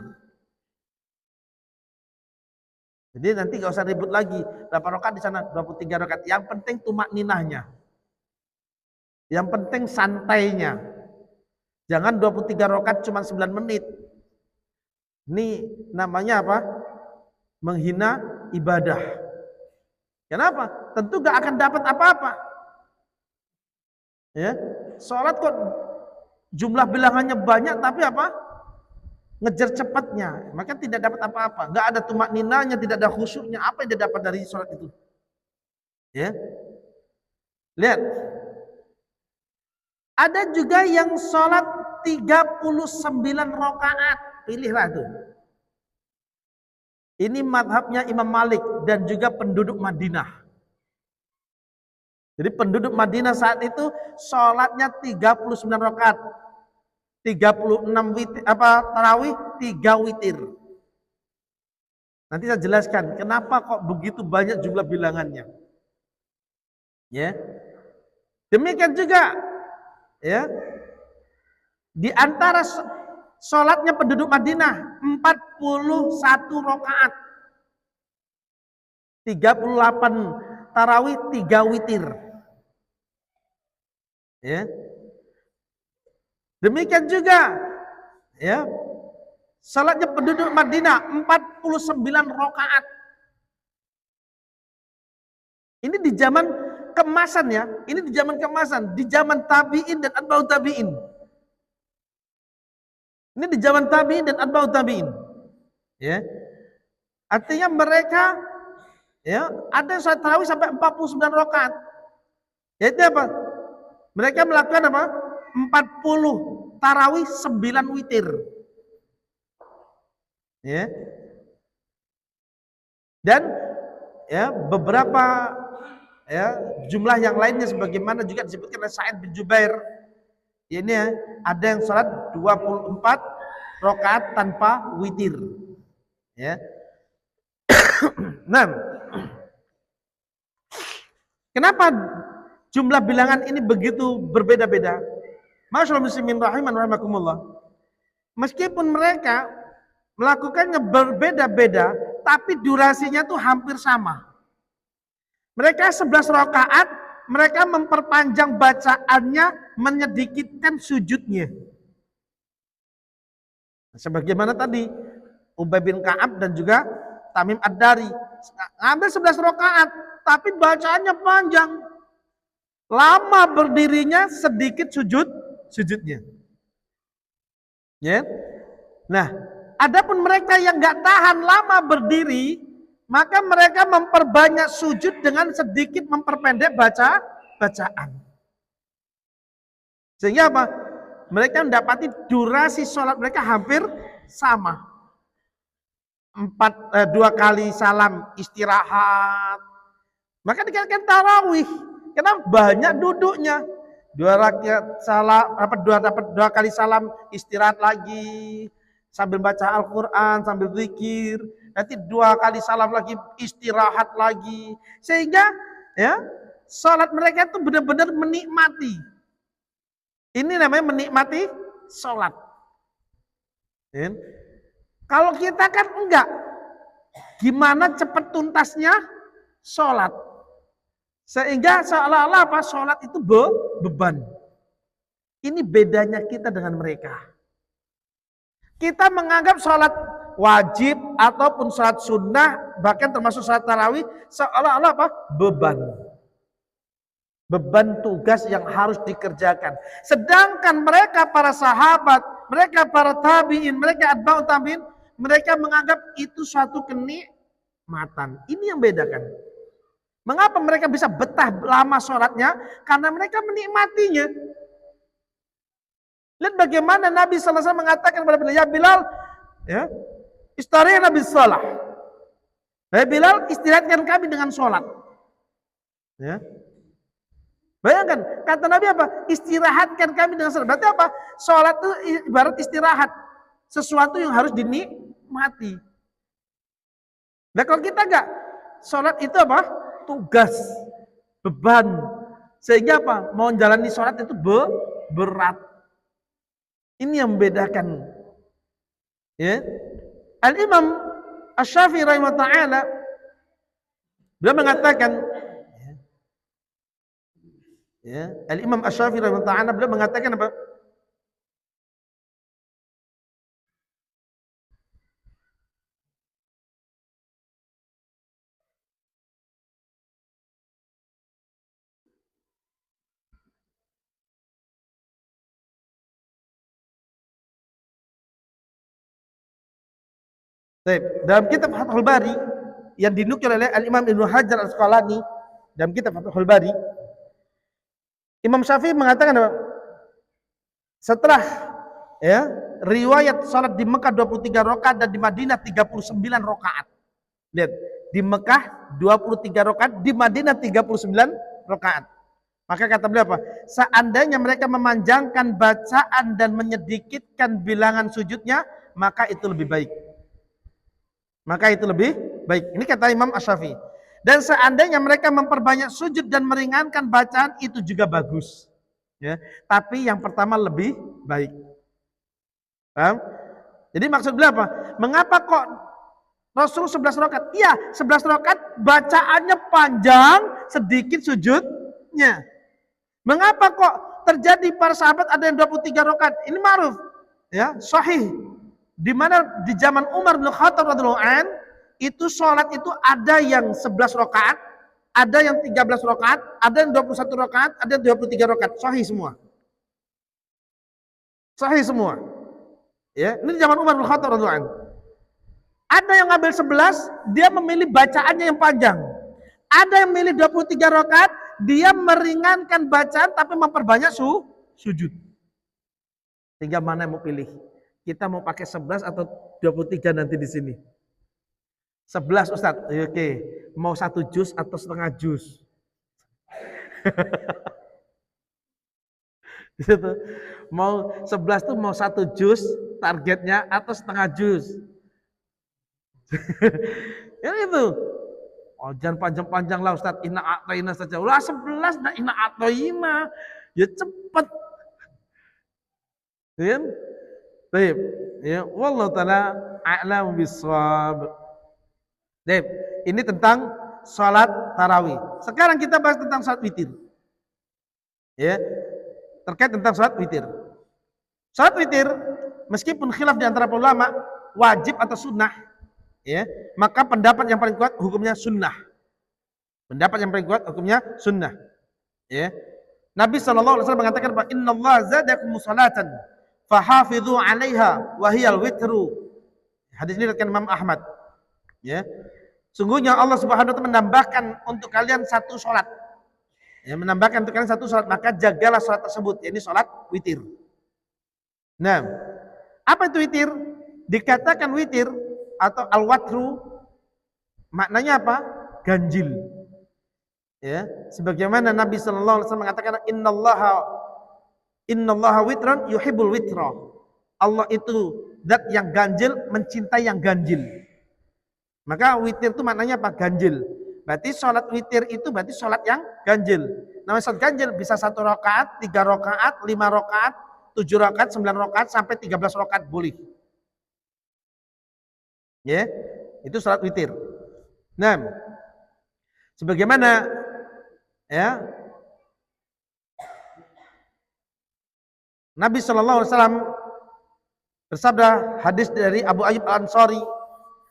Jadi nanti gak usah ribut lagi berapa rakaat di sana, 23 rakaat. Yang penting tumak ninahnya. Yang penting santainya. Jangan 23 rakaat cuma 9 menit. Ini namanya apa? Menghina ibadah. Kenapa? Tentu gak akan dapat apa-apa. Ya, sholat kok jumlah bilangannya banyak tapi apa? Ngejar cepatnya, maka tidak dapat apa-apa. Nggak ada tumak ninanya, tidak ada khusyuknya. Apa yang dia dapat dari sholat itu? Ya, lihat. Ada juga yang sholat 39 rakaat. Pilihlah tuh. Ini madhabnya Imam Malik dan juga penduduk Madinah. Jadi penduduk Madinah saat itu sholatnya 39 rakaat. 36 witir, tarawih, 3 witir. Nanti saya jelaskan kenapa kok begitu banyak jumlah bilangannya. Ya. Demikian juga ya. Di antara sholatnya penduduk Madinah 41 rakaat. 38 tarawih, 3 witir. Ya. Demikian juga ya, salatnya penduduk Madinah 49 rakaat. Ini di zaman kemasan ya, ini di zaman kemasan, di zaman tabi'in dan atba'ut tabi'in. Ini di zaman tabi'in dan atba'ut tabi'in. Ya. Artinya mereka Ya, ada yang sholat tarawih sampai 49 rakaat. Yaitu apa? Mereka melakukan apa? 40 tarawih, 9 witir. Ya. Dan ya beberapa ya jumlah yang lainnya sebagaimana juga disebutkan oleh Sa'id bin Jubair. Ini ya, ada yang sholat 24 rakaat tanpa witir. Ya. Nah, kenapa jumlah bilangan ini begitu berbeda-beda? Masyaallah muslimin rahiman rahimakumullah. Meskipun mereka melakukannya berbeda-beda, tapi durasinya tuh hampir sama. Mereka 11 rakaat, mereka memperpanjang bacaannya, menyedikitkan sujudnya. Sebagaimana tadi Ubay bin Ka'ab dan juga Tamim Ad-Dari ngambil 11 rakaat, tapi bacaannya panjang. Lama berdirinya, sedikit sujudnya. Ya. Nah, adapun mereka yang nggak tahan lama berdiri, maka mereka memperbanyak sujud dengan sedikit memperpendek bacaan. Sehingga apa? Mereka mendapati durasi sholat mereka hampir sama. 2 kali salam istirahat. Maka dikatakan tarawih. Karena banyak duduknya. 2 rakaat salam, dapat 2 kali salam istirahat lagi. Sambil baca Al-Quran, sambil zikir. Nanti 2 kali salam lagi, istirahat lagi. Sehingga ya sholat mereka itu benar-benar menikmati. Ini namanya menikmati sholat. Ya. Kalau kita kan enggak. Gimana cepat tuntasnya sholat. Sehingga seolah-olah apa? Sholat itu beban. Ini bedanya kita dengan mereka. Kita menganggap sholat wajib ataupun sholat sunnah, bahkan termasuk sholat tarawih, seolah-olah apa? Beban. Beban tugas yang harus dikerjakan. Sedangkan mereka para sahabat, mereka para tabi'in, mereka atba'ut tabi'in, mereka menganggap itu suatu kenikmatan. Ini yang bedakan. Mengapa mereka bisa betah lama sholatnya? Karena mereka menikmatinya. Lihat bagaimana Nabi sallallahu alaihi wasallam mengatakan kepada Bilal, "Ya Bilal, ya, istarihna bis shalah." Ya Bilal, istirahatkan kami dengan sholat. Ya. Bayangkan, kata Nabi apa? Istirahatkan kami dengan sholat. Berarti apa? Sholat itu ibarat istirahat. Sesuatu yang harus dinikmati. Nah kalau kita enggak, sholat itu apa? Tugas, beban. Sehingga apa? Mau menjalani sholat itu berat. Ini yang membedakan. Ya. Al-Imam Asy-Syafi'i rahimahullah ta'ala, beliau mengatakan, ya, Al-Imam Asy-Syafi'i rahimahullah ta'ala, beliau mengatakan apa? Dalam kitab Fathul Bari yang dinukil oleh Al-Imam Ibnu Hajar Al-Asqalani, dalam kitab Fathul Bari, Imam Syafi'i mengatakan apa? Setelah ya, riwayat salat di Mekah 23 rakaat dan di Madinah 39 rakaat. Lihat, di Mekah 23 rakaat, di Madinah 39 rakaat. Maka kata beliau apa? Seandainya mereka memanjangkan bacaan dan menyedikitkan bilangan sujudnya, maka itu lebih baik. Maka itu lebih baik. Ini kata Imam Asy-Syafi'i. Dan seandainya mereka memperbanyak sujud dan meringankan bacaan, itu juga bagus. Ya, tapi yang pertama lebih baik. Paham? Jadi maksud beliau apa? Mengapa kok Rasul 11 rakaat? Iya, 11 rakaat bacaannya panjang, sedikit sujudnya. Mengapa kok terjadi para sahabat ada yang 23 rakaat? Ini ma'ruf. Ya, sahih. Di mana di zaman Umar bin Khattab radhiyallahu an, itu sholat itu ada yang 11 rakaat, ada yang 13 rakaat, ada yang 21 rakaat, ada yang 23 rakaat. Sahih semua. Sahih semua. Ya, ini di zaman Umar bin Khattab radhiyallahu an. Ada yang ngambil 11, dia memilih bacaannya yang panjang. Ada yang milih 23 rakaat, dia meringankan bacaan tapi memperbanyak sujud. Tinggal mana yang mau pilih. Kita mau pakai 11 atau 23 nanti di sini. 11 Ustadz, oke. Mau 1 juz atau setengah juz? Gitu. Mau 11 tuh mau 1 juz targetnya atau setengah juz? Ya itu. Oh, jangan panjang-panjang lah Ustaz, inna a'tayna saja. Ulah 11 dah inna a'tayna. Ya cepet. Ya. Baik. Ya, wallahu taala a'lam bissawab. Baik, ini tentang salat tarawih. Sekarang kita bahas tentang salat witir. Ya. Terkait tentang salat witir. Salat witir meskipun khilaf di antara ulama wajib atau sunnah, ya, maka pendapat yang paling kuat hukumnya sunnah. Pendapat yang paling kuat hukumnya sunnah. Ya. Nabi SAW mengatakan bahwa innallaha zadakum salatan fahafidhu 'alaiha wa hiyal witru. Hadis ini diriwayatkan Imam Ahmad. Ya. Sungguhnya Allah Subhanahu wa taala menambahkan untuk kalian satu salat. Ya, menambahkan untuk kalian satu salat, maka jagalah salat tersebut, yakni salat witir. Nah, apa itu witir? Dikatakan witir atau al-watru maknanya apa? Ganjil. Ya, sebagaimana Nabi sallallahu alaihi wasallam mengatakan innallaha witran yuhibbul witra. Allah itu zat yang ganjil, mencintai yang ganjil. Maka witir itu maknanya apa? Ganjil. Berarti sholat witir itu berarti sholat yang ganjil. Namanya sholat ganjil bisa 1 rakaat, 3 rakaat, 5 rakaat, 7 rakaat, 9 rakaat sampai 13 rakaat boleh. Ya, itu sholat witir. Nah, sebagaimana ya Nabi Shallallahu Alaihi Wasallam bersabda, hadis dari Abu Ayyub Al-Ansari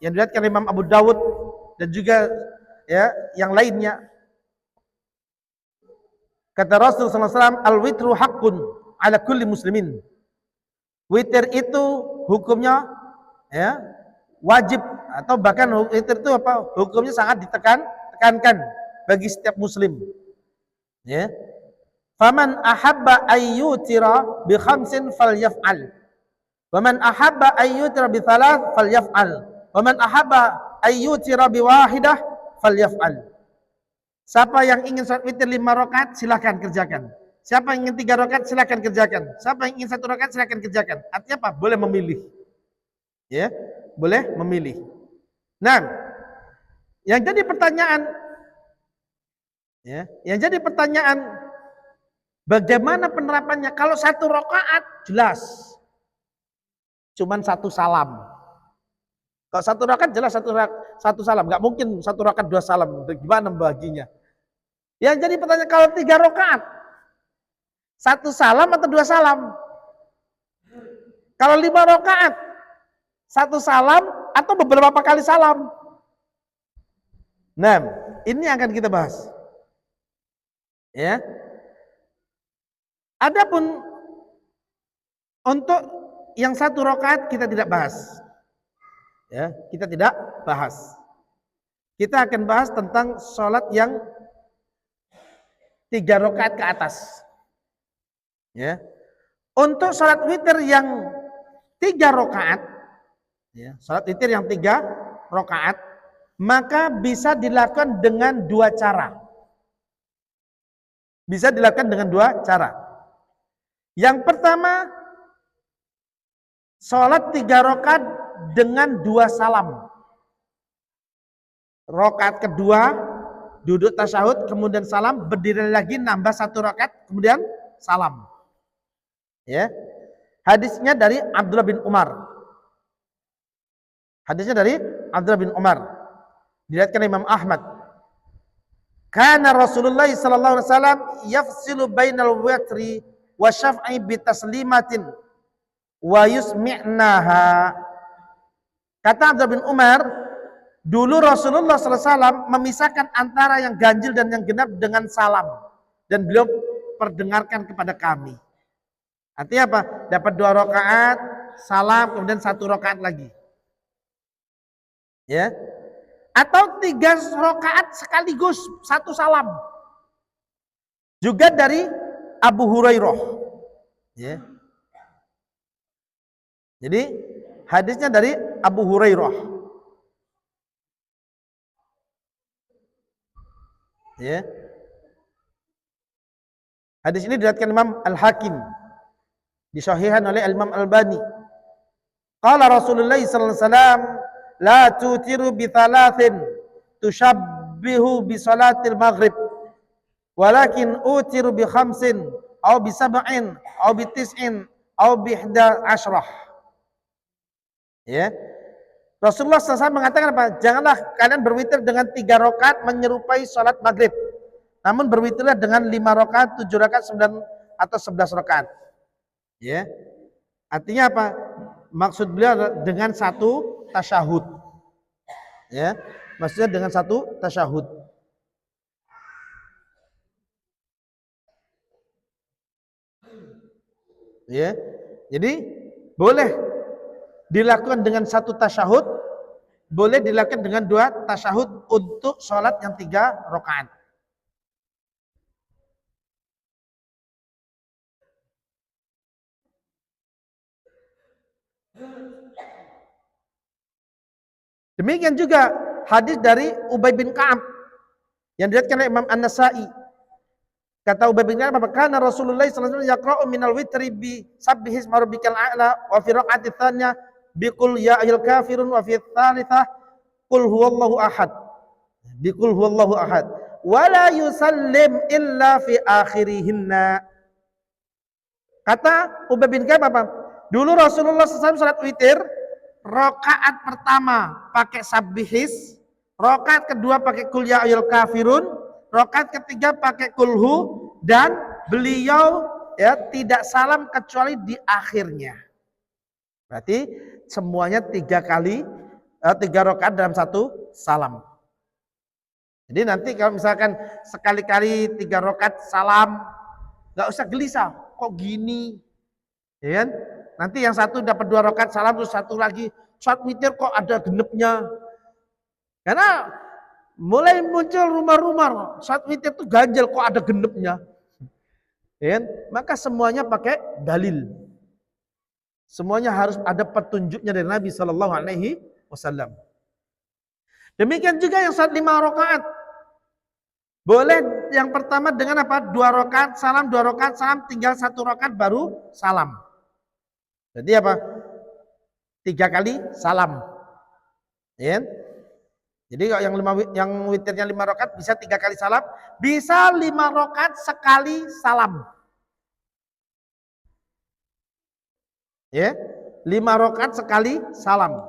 yang diriwayatkan Imam Abu Dawud dan juga ya yang lainnya. Kata Rasul Sallallahu Alaihi Wasallam, al-witru haqqun ala kulli muslimin. Witir itu hukumnya ya wajib atau bahkan witir itu apa? Hukumnya sangat ditekankan bagi setiap muslim. Ya. Faman ahabba ayyutira bi khamsin falyaf'al. Waman ahabba ayyutira bi thalath falyaf'al. Waman ahabba ayyutira bi wahidah falyaf'al. Siapa yang ingin salat witir 5 rakaat silakan kerjakan. Siapa yang ingin 3 rakaat silakan kerjakan. Siapa yang ingin 1 rakaat silakan kerjakan. Artinya apa? Boleh memilih. Ya, boleh memilih. Nah, yang jadi pertanyaan ya, yang jadi pertanyaan bagaimana penerapannya? Kalau 1 rakaat jelas cuman 1 salam. Kalau 1 rakaat jelas 1 salam, nggak mungkin 1 rakaat 2 salam. Gimana membaginya? Yang jadi pertanyaan kalau 3 rakaat 1 salam atau 2 salam? Kalau 5 rakaat 1 salam atau beberapa kali salam? Nah, ini akan kita bahas. Ya. Adapun untuk yang 1 rakaat kita tidak bahas. Ya, kita tidak bahas. Kita akan bahas tentang sholat yang 3 rakaat ke atas. Ya. Untuk sholat witir yang 3 rakaat, ya, sholat witir yang 3 rakaat, maka bisa dilakukan dengan 2 cara. Bisa dilakukan dengan 2 cara. Yang pertama, sholat 3 rakaat dengan 2 salam. Rakaat kedua duduk tasyahud, kemudian salam, berdiri lagi nambah 1 rakaat, kemudian salam. Ya. Hadisnya dari Abdullah bin Umar. Hadisnya dari Abdullah bin Umar. Diriwayatkan Imam Ahmad. Kana Rasulullah sallallahu alaihi wasallam yafsilu bainal witri wa syaf'i bi taslimatin wa yusmi'naha. Kata Abdullah bin Umar, dulu Rasulullah sallallahu alaihi wasallam memisahkan antara yang ganjil dan yang genap dengan salam, dan beliau perdengarkan kepada kami. Artinya apa? Dapat 2 rakaat salam, kemudian 1 rakaat lagi. Ya. Atau 3 rakaat sekaligus satu salam. Juga dari Abu Hurairah. Ya. Jadi hadisnya dari Abu Hurairah. Ya. Hadis ini diriwayatkan Imam Al-Hakim, disahihkan oleh Imam Al-Albani. Qala Rasulullah sallallahu alaihi wasallam, la tutiru bi thalathin tushabbihu bi salatil maghrib, walakin utiru bi khamsin aw bi sab'in aw bi tis'in aw bi 11. Ya. Rasulullah SAW mengatakan apa? Janganlah kalian berwitir dengan 3 rakaat menyerupai salat maghrib. Namun berwitirlah dengan 5 rakaat, 7 rakaat, 9 atau 11 rakaat. Ya. Artinya apa? Maksud beliau dengan satu tasyahud. Ya. Maksudnya dengan satu tasyahud. Ya. Jadi boleh dilakukan dengan satu tasyahud, boleh dilakukan dengan 2 tasyahud untuk sholat yang 3 rakaat. Demikian juga hadis dari Ubay bin Ka'ab yang diriwayatkan oleh Imam An-Nasa'i. Kata Ubay bin Ka'ab, "Kana Rasulullah sallallahu alaihi wasallam yaqra'u minal witri bi sabbihis rabbikal a'la wa fi raq'ati tsaniyah bi qul ya ayyuhal kafirun wa fi tsalitsah qul huwallahu ahad." Bi qul huwallahu ahad. Wa la yusallim illa fi akhirihinna. Kata Ubay bin Ka'ab apa? Dulu Rasulullah SAW salat witir, rakaat pertama pakai sabbihis, rakaat kedua pakai qul ya ayyuhal kafirun, rakaat ketiga pakai kulhu, dan beliau ya tidak salam kecuali di akhirnya. Berarti semuanya 3 kali, 3 rakaat dalam satu salam. Jadi nanti kalau misalkan sekali-kali 3 rakaat salam, nggak usah gelisah, kok gini, ya kan? Nanti yang satu dapat 2 rakaat salam, terus satu lagi saat witir kok ada genepnya. Karena mulai muncul rumah-rumah saat witir itu ganjil kok ada genepnya. Ya kan? Maka semuanya pakai dalil. Semuanya harus ada petunjuknya dari Nabi Shallallahu Alaihi Wasallam. Demikian juga yang saat 5 rakaat. Boleh yang pertama dengan apa? 2 rakaat salam, 2 rakaat salam, tinggal 1 rakaat baru salam. Jadi apa? 3 kali salam. Ya. Jadi kalau yang witirnya 5 rakaat bisa 3 kali salam, bisa 5 rakaat sekali salam. Ya. 5 rakaat sekali salam.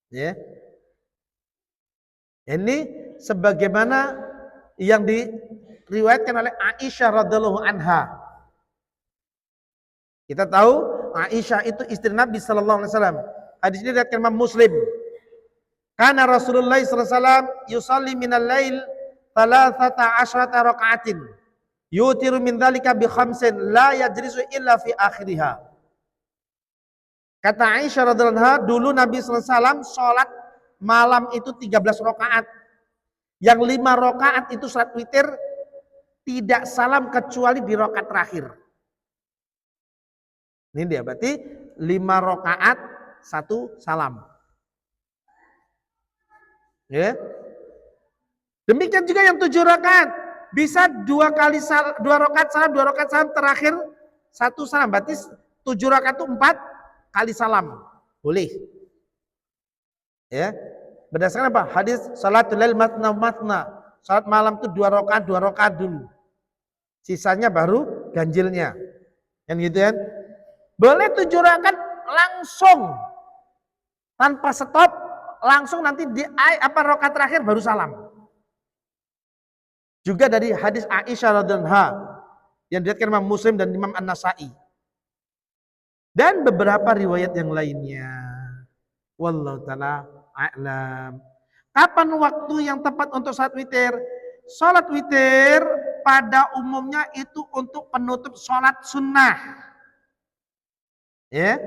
Ya. Ini sebagaimana yang diriwayatkan oleh Aisyah radhiyallahu anha. Kita tahu Aisyah itu istri Nabi sallallahu alaihi wasallam. Hadis ini diriwayatkan Imam Muslim. Kana Rasulullah sallallahu alaihi wasallam yusalli minal lail 13 raka'atin. Yutiru min dzalika bi khamsin la yajlisu illa fi akhiriha. Kata Aisyah radhiyallahu anha, dulu Nabi sallallahu alaihi wasallam salat malam itu 13 rakaat. Yang 5 rakaat itu salat witir tidak salam kecuali di rakaat terakhir. Ini dia, berarti 5 rakaat 1 salam. Ya. Demikian juga yang 7 rakaat. Bisa 2 rakaat salam, 2 rakaat salam terakhir 1 salam. Berarti 7 rakaat itu 4 kali salam. Boleh. Ya. Berdasarkan apa? Hadis salatul lail matna. Salat malam itu 2 rakaat dulu. Sisanya baru ganjilnya. Kan gitu kan? Boleh 7 rakaat langsung tanpa stop, langsung nanti di rakaat terakhir baru salam. Juga dari hadis Aisyah radhiyallahu anha yang diriwayatkan Imam Muslim dan Imam An-Nasa'i. Dan beberapa riwayat yang lainnya. Wallahu taala a'lam. Kapan waktu yang tepat untuk salat witir? Salat witir pada umumnya itu untuk penutup salat sunnah. Ya,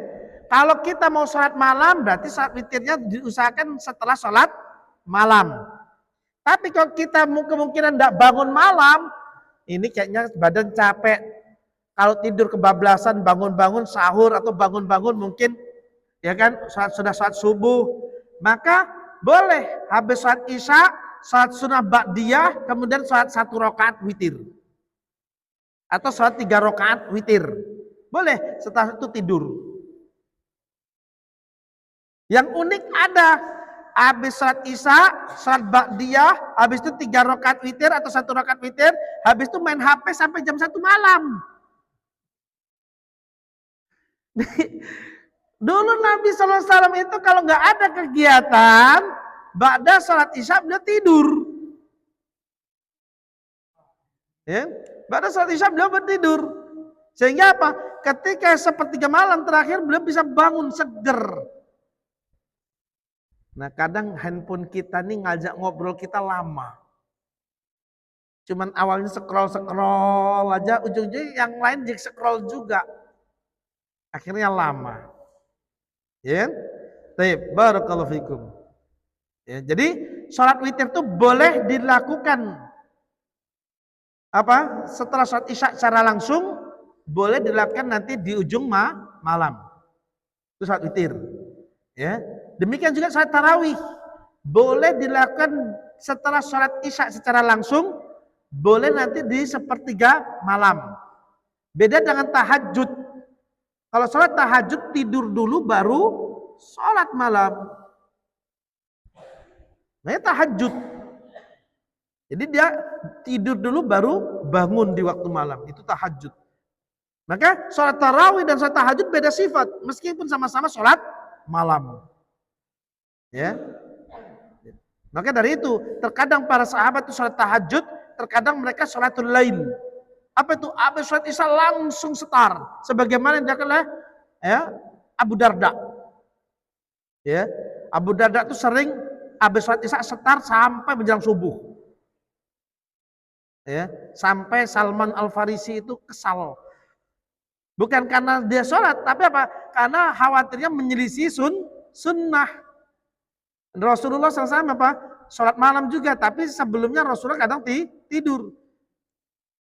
kalau kita mau salat malam berarti salat witirnya diusahakan setelah salat malam. Tapi kalau kita kemungkinan tidak bangun malam, ini kayaknya badan capek. Kalau tidur kebablasan, bangun-bangun sahur atau bangun-bangun mungkin ya kan sudah saat subuh, maka boleh habis saat isya, saat sunnah ba'diyah, kemudian saat 1 rakaat witir. Atau saat 3 rakaat witir. Boleh, setelah itu tidur. Yang unik ada habis salat isya, salat ba'diyah, habis itu 3 rakaat witir atau 1 rakaat witir, habis itu main HP sampai jam 1 malam. Dulu Nabi SAW itu kalau nggak ada kegiatan, ba'da salat isya beliau tidur. Ya, ba'da salat isya beliau bertidur. Sehingga apa? Ketika sepertiga malam terakhir beliau bisa bangun seger. Nah kadang handphone kita nih ngajak ngobrol kita lama. Cuman awalnya scroll aja, ujung-ujungnya yang lain jadi scroll juga. Akhirnya lama. Ya, baik, barakallahu fikum. Ya, jadi sholat witir itu boleh dilakukan setelah sholat isya secara langsung, boleh dilakukan nanti di ujung malam. Itu sholat witir. Ya, demikian juga sholat tarawih boleh dilakukan setelah sholat isya secara langsung, boleh nanti di sepertiga malam. Beda dengan tahajud. Kalau sholat tahajud tidur dulu baru sholat malam. Nah, tahajud. Jadi dia tidur dulu baru bangun di waktu malam. Itu tahajud. Maka sholat tarawih dan sholat tahajud beda sifat. Meskipun sama-sama sholat malam. Ya. Maka dari itu, terkadang para sahabat itu sholat tahajud, terkadang mereka sholatul lail. Apa itu? Habis sholat isya langsung setar. Sebagaimana yang dilakukan oleh Abu Darda. Ya, Abu Darda itu sering habis sholat isya setar sampai menjelang subuh. Ya, sampai Salman Al-Farisi itu kesal. Bukan karena dia sholat, tapi apa? Karena khawatirnya menyelisih sunnah. Rasulullah SAW sholat malam juga, tapi sebelumnya Rasulullah kadang tidur.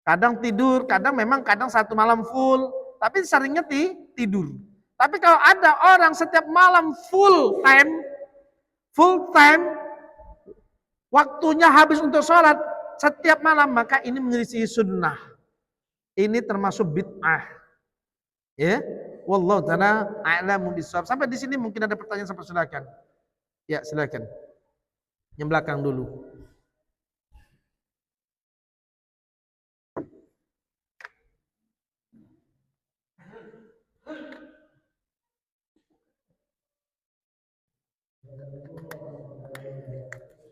Kadang tidur, kadang satu malam full, tapi seringnya tidur. Tapi kalau ada orang setiap malam full time, waktunya habis untuk sholat setiap malam, maka ini menyelisih sunnah. Ini termasuk bid'ah. Ya, wallahu ta'ala a'lamu bishawab. Sampai di sini mungkin ada pertanyaan, sampai silakan. Ya, silakan. Yang belakang dulu.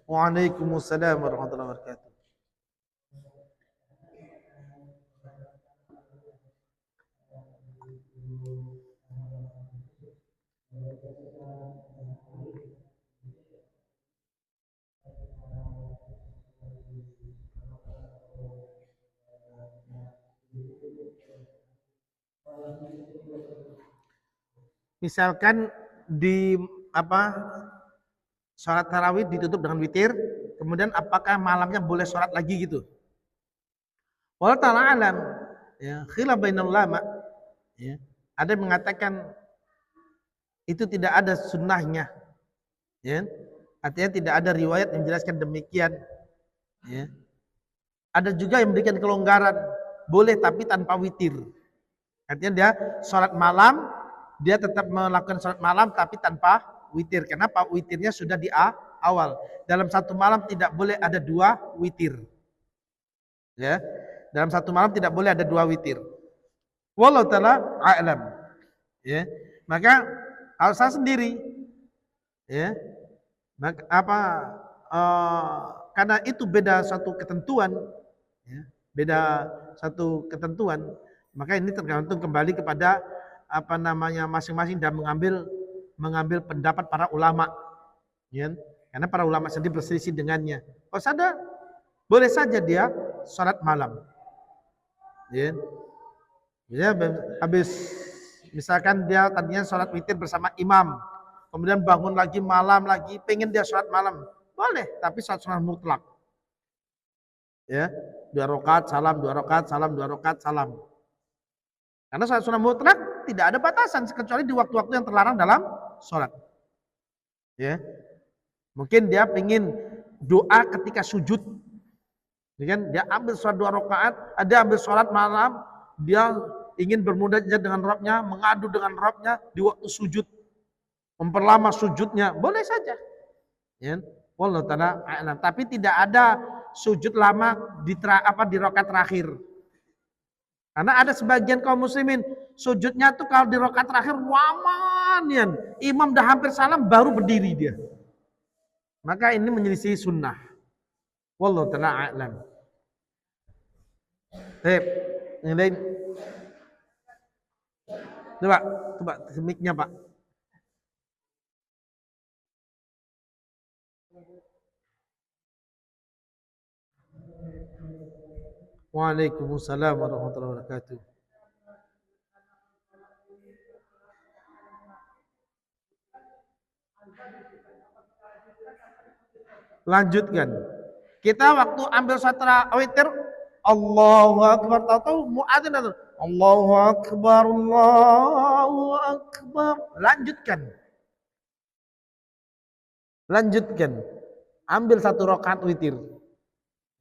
Waalaikumsalam warahmatullahi wabarakatuh. Misalkan di sholat tarawih ditutup dengan witir, kemudian apakah malamnya boleh sholat lagi gitu? Wallahu ta'ala alam, ya, khilaf bainal ulama, ya. Ada yang mengatakan itu tidak ada sunnahnya, ya. Artinya tidak ada riwayat yang menjelaskan demikian, ya. Ada juga yang memberikan kelonggaran, boleh tapi tanpa witir. Artinya dia sholat malam, dia tetap melakukan sholat malam tapi tanpa witir. Kenapa? Witirnya sudah di awal. Dalam satu malam tidak boleh ada 2 witir. Ya, dalam satu malam tidak boleh ada 2 witir. Wallahu ta'ala a'lam. Ya, maka kalau saya sendiri, ya, maka karena itu beda satu ketentuan, ya, beda satu ketentuan, maka ini tergantung kembali kepada masing-masing dan mengambil pendapat para ulama, ya. Karena para ulama sendiri berselisih dengannya. Kalau sadar, boleh saja dia sholat malam, ya. Habis misalkan dia tadinya sholat witir bersama imam, kemudian bangun lagi malam lagi, pengen dia sholat malam, boleh, tapi salat sunnah mutlak. Ya, 2 rakaat salam, 2 rakaat salam, 2 rakaat salam. Karena salat sunnah mutlak tidak ada batasan kecuali di waktu-waktu yang terlarang dalam sholat. Ya, mungkin dia ingin doa ketika sujud, ya kan? Dia ambil sholat 2 rakaat, ada ambil sholat malam, dia ingin bermunajat dengan Rabbnya, mengadu dengan Rabbnya di waktu sujud, memperlama sujudnya, boleh saja. Ya, wallahu ta'ala a'lam. Tapi tidak ada sujud lama di rakaat terakhir. Karena ada sebagian kaum muslimin sujudnya tuh kalau di rakaat terakhir wamanian, imam dah hampir salam baru berdiri dia. Maka ini menyelisih sunnah. Wallahu ta'ala a'lam. Yang lain. Coba mic-nya Pak. Waalaikumsalam warahmatullahi wabarakatuh. Lanjutkan. Kita waktu ambil salat witir, Allahu Akbar, tahu muadzin atau Allahu Akbar, Allahu Akbar. Lanjutkan. Ambil 1 rakaat witir.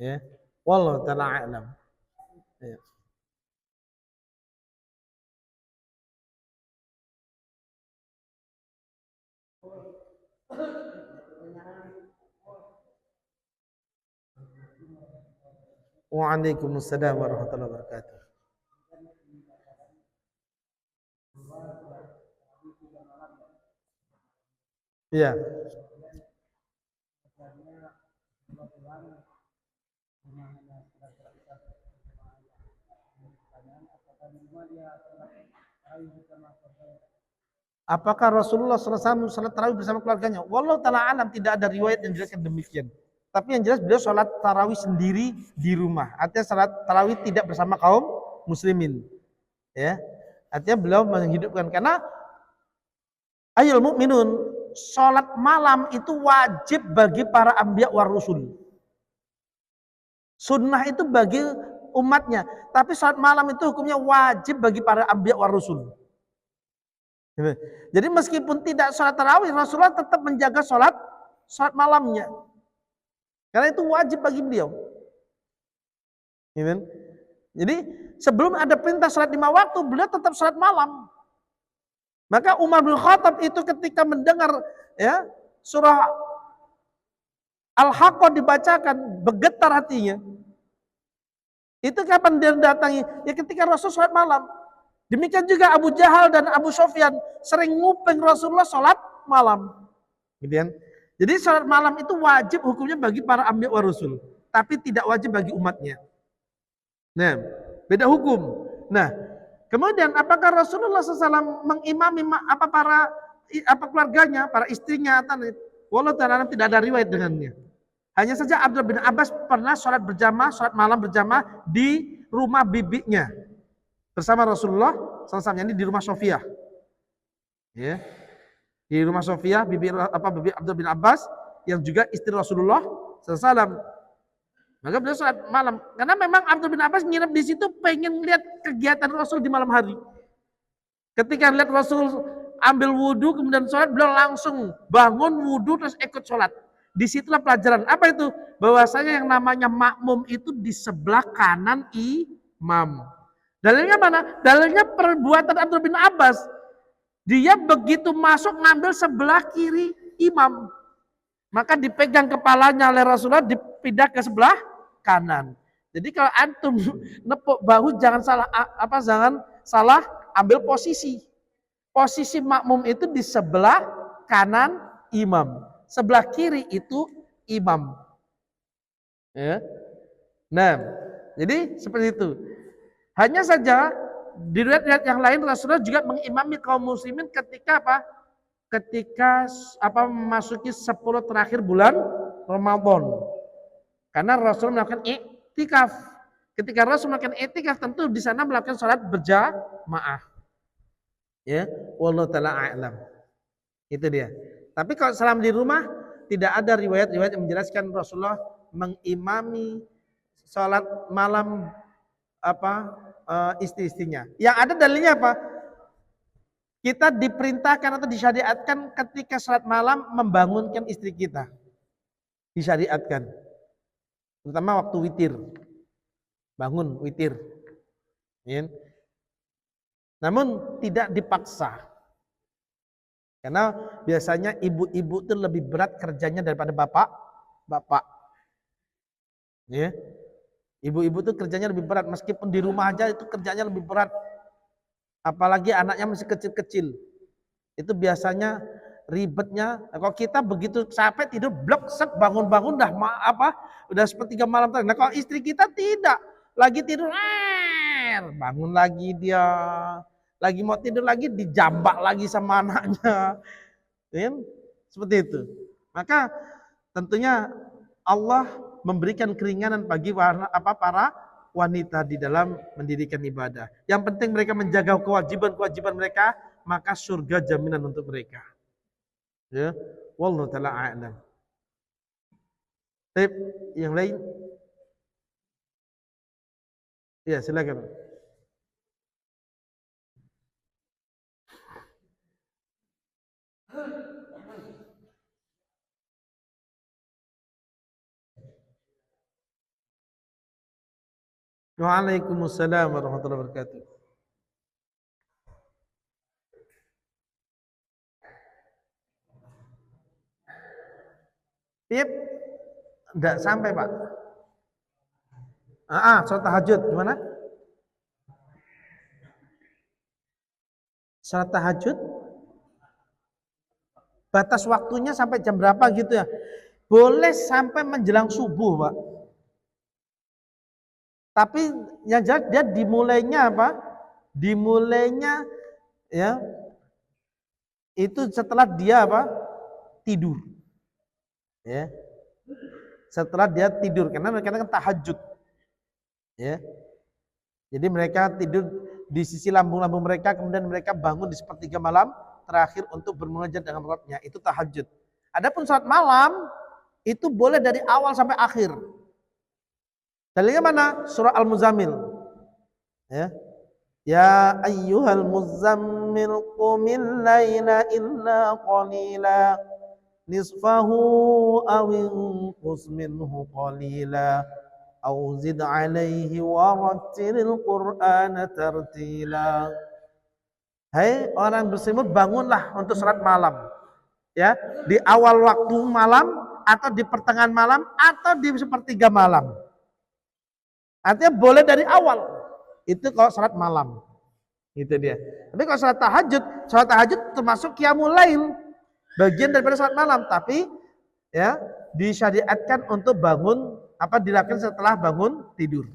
Ya. Wallahu ta'ala a'lam. Ya. Waalaikumsalam warahmatullahi wabarakatuh. Iya. Apakah Rasulullah SAW salat tarawih bersama keluarganya? Wallahu ta'ala alam, tidak ada riwayat yang jelaskan demikian. Tapi yang jelas beliau salat tarawih sendiri di rumah. Artinya salat tarawih tidak bersama kaum muslimin. Ya. Artinya beliau menghidupkan, karena ayyul mu'minun, salat malam itu wajib bagi para anbiya war rusul. Sunnah itu bagi umatnya, tapi salat malam itu hukumnya wajib bagi para anbiya war rusul. Jadi meskipun tidak sholat tarawih, Rasulullah tetap menjaga sholat malamnya, karena itu wajib bagi beliau. Jadi sebelum ada perintah sholat 5 waktu, beliau tetap sholat malam. Maka Umar bin Khattab itu ketika mendengar ya surah Al-Haqqah dibacakan, bergetar hatinya. Itu kapan dia datangi? Ya ketika Rasul sholat malam. Demikian juga Abu Jahal dan Abu Sufyan sering nguping Rasulullah sholat malam. Jadi sholat malam itu wajib hukumnya bagi para anbiya wa rasul, tapi tidak wajib bagi umatnya. Nah, beda hukum. Nah, kemudian apakah Rasulullah SAW mengimami keluarganya, para istrinya? Wallahu ta'ala tidak ada riwayat dengannya. Hanya saja Abdullah bin Abbas pernah sholat malam berjamaah di rumah bibinya bersama Rasulullah SAW, ini di rumah Sofiyah. Ya. Di rumah Sofiyah, bibi Abdullah bin Abbas yang juga istri Rasulullah SAW. Maka beliau sholat malam, karena memang Abdullah bin Abbas nginep di situ pengen lihat kegiatan Rasul di malam hari. Ketika lihat Rasul ambil wudhu kemudian sholat, beliau langsung bangun wudhu terus ikut sholat. Disitulah pelajaran apa itu, bahwasanya yang namanya makmum itu di sebelah kanan imam. Dalilnya mana? Dalilnya perbuatan Abdullah bin Abbas. Dia begitu masuk ngambil sebelah kiri imam, maka dipegang kepalanya oleh Rasulullah, dipindah ke sebelah kanan. Jadi kalau antum nepuk bahu jangan salah ambil posisi. Posisi makmum itu di sebelah kanan imam, sebelah kiri itu imam. Ya. Nah, jadi seperti itu. Hanya saja di riwayat yang lain Rasulullah juga mengimami kaum muslimin ketika memasuki 10 terakhir bulan Ramadan. Karena Rasul melakukan iktikaf. Ketika Rasul melakukan iktikaf, tentu di sana melakukan salat berjamaah. Ya, wallahu taala a'lam. Itu dia. Tapi kalau salam di rumah tidak ada riwayat-riwayat yang menjelaskan Rasulullah mengimami sholat malam istri-istrinya. Yang ada dalilnya apa? Kita diperintahkan atau disyariatkan ketika sholat malam membangunkan istri kita. Disyariatkan. Terutama waktu witir. Bangun witir. Ya. Namun tidak dipaksa. Karena biasanya ibu-ibu itu lebih berat kerjanya daripada bapak. Ya. Ibu-ibu itu kerjanya lebih berat, meskipun di rumah aja itu kerjanya lebih berat. Apalagi anaknya masih kecil-kecil. Itu biasanya ribetnya. Nah, kalau kita begitu capek tidur blok set bangun-bangun udah sepertiga malam tadi. Nah, kalau istri kita tidak, lagi tidur bangun lagi dia. Lagi mau tidur lagi dijambak lagi sama anaknya. Ya, seperti itu. Maka tentunya Allah memberikan keringanan bagi para wanita di dalam mendirikan ibadah. Yang penting mereka menjaga kewajiban-kewajiban mereka, maka surga jaminan untuk mereka. Ya, wallahu taala a'lam. Tip yang lain? Ya, silakan. Waalaikumsalam warahmatullahi wabarakatuh. Tip enggak sampai, Pak. Salat tahajud gimana? Salat tahajud batas waktunya sampai jam berapa gitu ya? Boleh sampai menjelang subuh, Pak. Tapi yang jelas dia dimulainya apa? Dimulainya ya itu setelah dia apa? Tidur. Ya. Setelah dia tidur, karena mereka kan tahajud. Ya. Jadi mereka tidur di sisi lambung-lambung mereka, kemudian mereka bangun di sepertiga malam terakhir untuk bermunajat dengan Rabbnya. Itu tahajud. Adapun salat malam itu boleh dari awal sampai akhir. Dalilnya mana? Surah Al-Muzammil. Ya. Ya ayyuhal muzammil qumil laila illa qalila nisfahu aw inqus minhu qalila aw zid alaihi wa rattilil qur'ana tartila. Hai orang berselimut, bangunlah untuk salat malam. Ya, di awal waktu malam atau di pertengahan malam atau di sepertiga malam. Artinya boleh dari awal. Itu kalau salat malam. Itu dia. Tapi kalau salat tahajud termasuk qiyamul lail. Bagian daripada salat malam, tapi ya disyariatkan untuk dilakukan setelah bangun tidur.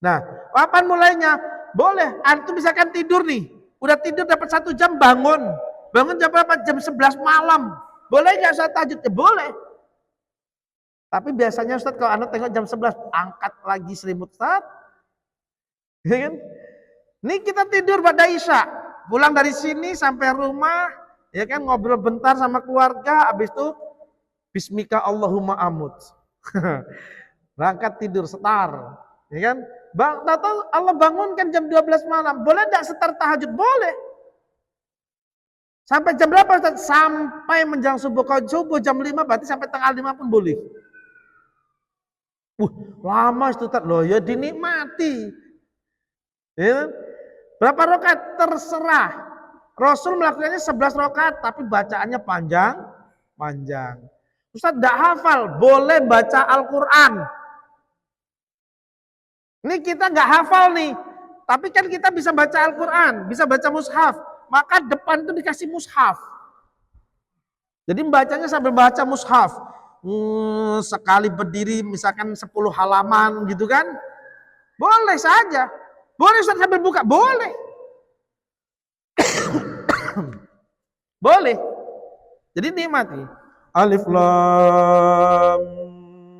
Nah, kapan mulainya? Boleh. Antum misalkan tidur nih, udah tidur dapat 1 jam bangun. Bangun jam berapa? Jam 11 malam. Boleh nggak salat tahajud? Ya, boleh. Tapi biasanya Ustaz kalau anak tengok jam 11, angkat lagi selimut Ustaz. Ya kan? Ini kita tidur pada Isya. Pulang dari sini sampai rumah, ya kan, ngobrol bentar sama keluarga, habis itu bismika Allahumma amut. Berangkat tidur setar. Ya kan? Tahu Allah bangunkan jam 12 malam. Boleh enggak setar tahajud? Boleh. Sampai jam berapa Ustaz? Sampai menjelang subuh. Kalau subuh jam 5 berarti sampai tengah 5 pun boleh. Lama Ustaz. Loh ya dinikmati. Ya. Berapa rakaat? Terserah. Rasul melakukannya 11 rakaat, tapi bacaannya panjang. Ustaz enggak hafal, boleh baca Al-Quran. Ini kita enggak hafal nih, tapi kan kita bisa baca Al-Quran, bisa baca mushaf. Maka depan itu dikasih mushaf. Jadi bacanya sambil baca mushaf. Sekali berdiri misalkan 10 halaman gitu kan. Boleh saja. Boleh Ustaz sambil buka, boleh. Boleh. Jadi nikmati. Alif Lam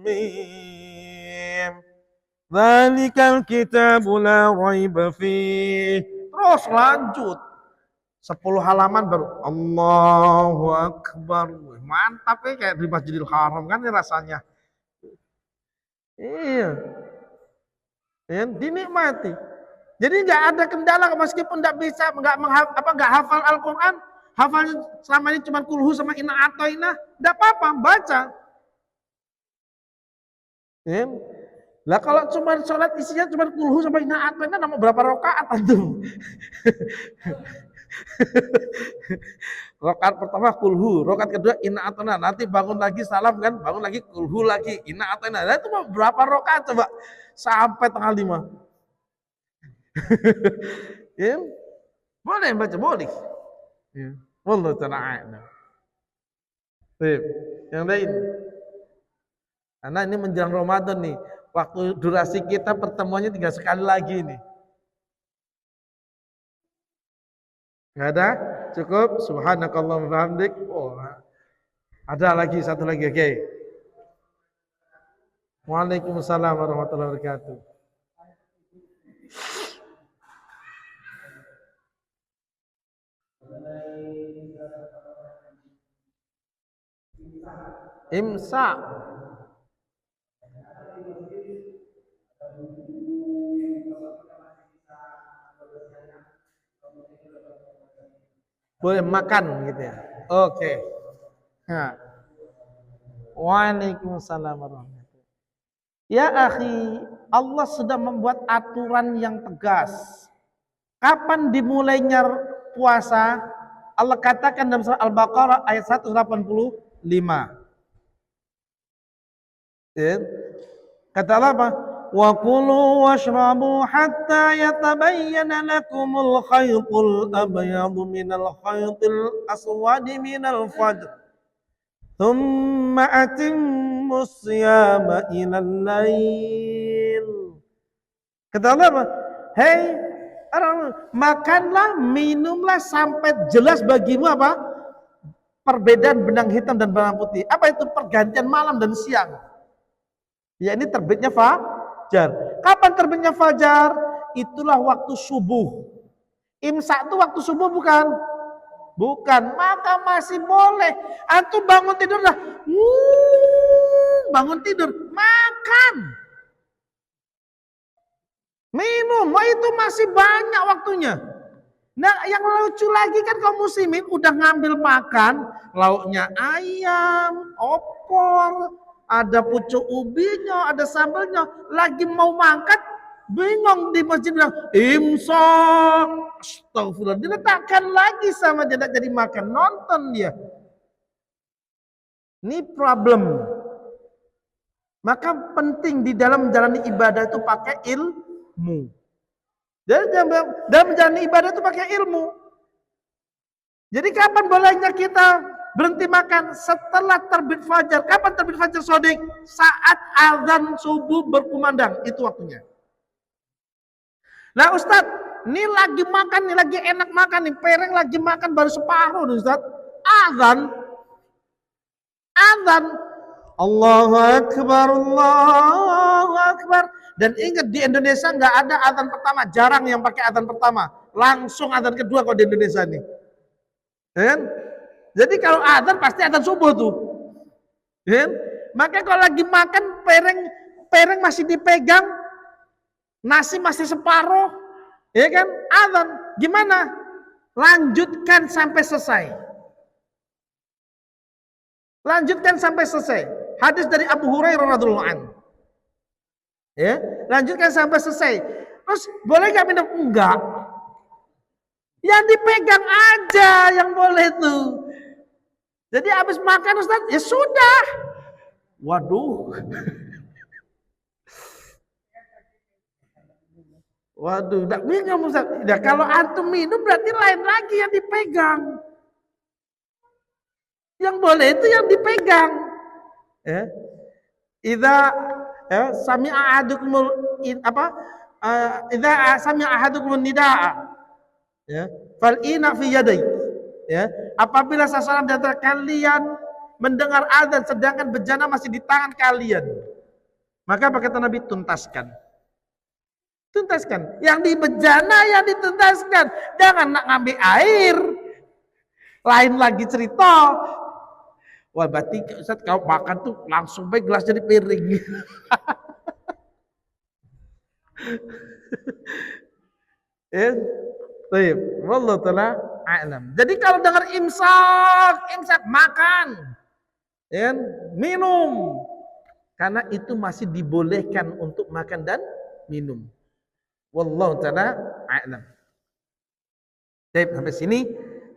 Mim. Dzalikal kitabu la raiba fih. Terus lanjut. 10 halaman baru Allahu Akbar. mantap ya kayak di Masjidil Haram kan ya rasanya. Iya, ya, dinikmati. Jadi nggak ada kendala meskipun nggak bisa nggak hafal Al-Quran, hafalnya selama ini cuma kulhu sama inna atoina, nggak apa-apa baca. Ya. Lah kalau cuma sholat isinya cuma kulhu sama inna atoina, nama berapa rakaat antum? Rakaat pertama kulhu, rakaat kedua inna atoina, nanti bangun lagi salam kan, bangun lagi kulhu lagi inna atoina. Nah, itu berapa rakaat coba? Sampai tengah 5. Ya, boleh baca, boleh. Ya. Wallahu ta'ala a'lam. Baik, yang lain. Karena ini menjelang Ramadan nih. Waktu durasi kita pertemuannya tinggal sekali lagi nih. Enggak ada? Cukup? Subhanakallahumma wa bihamdik. Oh, ada lagi satu lagi, oke. Waalaikumsalam warahmatullahi wabarakatuh. Imsak. Boleh makan gitu ya. Oke. Nah. Waalaikumsalam warahmatullahi wabarakatuh. Ya akhi, Allah sudah membuat aturan yang tegas. Kapan dimulainya puasa? Allah katakan dalam surah Al-Baqarah ayat 185. Ya. Kata Allah apa? Wa kulu washrabu hatta yatabayyana lakumul khaytul abyadu minal khaytil aswadi minal fajr. Thumma atimmus siyama ilal lail. Kata Allah apa? Hei, makanlah, minumlah sampai jelas bagimu apa? Perbedaan benang hitam dan benang putih. Apa itu? Pergantian malam dan siang. Ya ini terbitnya fajar. Kapan terbitnya fajar? Itulah waktu subuh. Imsak itu waktu subuh bukan? Bukan, maka masih boleh. Antum bangun tidur dah. Bangun tidur, makan. Minum, itu masih banyak waktunya. Nah, yang lucu lagi kan kaum muslimin udah ngambil makan, lauknya ayam, opor, ada pucuk ubinya, ada sambalnya, lagi mau makan, bingung di masjid bilang, imsak, astagfirullah, diletakkan lagi sama dia, jadi makan, nonton dia. Ini problem. Maka penting di dalam menjalani ibadah itu pakai ilmu. Jadi dalam menjalani ibadah itu pakai ilmu. Jadi kapan bolehnya kita berhenti makan? Setelah terbit fajar. Kapan terbit fajar sodik? Saat azan subuh berkumandang. Itu waktunya. Nah Ustadz, ini lagi makan, nih lagi enak makan nih. Pereng lagi makan baru separuh nih Ustadz. Azan. Allahu Akbar, Allahu Akbar. Dan ingat di Indonesia nggak ada azan pertama, jarang yang pakai azan pertama, langsung azan kedua kalau di Indonesia nih. Kan? Jadi kalau azan pasti azan subuh tuh. Kan? Makanya kalau lagi makan pereng masih dipegang, nasi masih separuh, ya kan? Azan gimana? Lanjutkan sampai selesai. Lanjutkan sampai selesai. Hadis dari Abu Hurairah radhiyallahu anhu. Ya, lanjutkan sampai selesai. Terus boleh nggak minum? Enggak. Yang dipegang aja yang boleh tuh. Jadi habis makan Ustaz, ya sudah. Waduh. Waduh, enggak bingung Ustaz. Ya, kalau antum minum berarti lain lagi yang dipegang. Yang boleh itu yang dipegang. Ya. Idza sami'a ahadukumul idza sami'a ahadukumun nidaa ya fal ina fi yadai ya apabila sasaran di antara kalian mendengar azan sedangkan bejana masih di tangan kalian maka apa kata Nabi? Tuntaskan yang di bejana yang dituntaskan, jangan nak ngambil air lain lagi cerita. Wah, berarti Ustaz kalau makan tuh langsung baik gelas jadi piring. Ya, baik. Wallahu taala a'lam. Jadi kalau dengar imsak makan, ya, minum. Karena itu masih dibolehkan untuk makan dan minum. Wallahu taala a'lam. Baik, sampai sini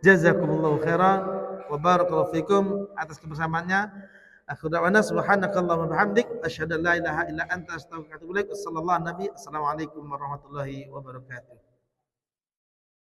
jazakumullahu khairan wa barakallahu fikum atas kebersamaannya. Akhir da'wana subhanakallahumma bihamdik asyhadu an la ilaha illa anta astaghfiruka wa atubu ilaik. Wassallallahu nabi. Assalamualaikum warahmatullahi wabarakatuh.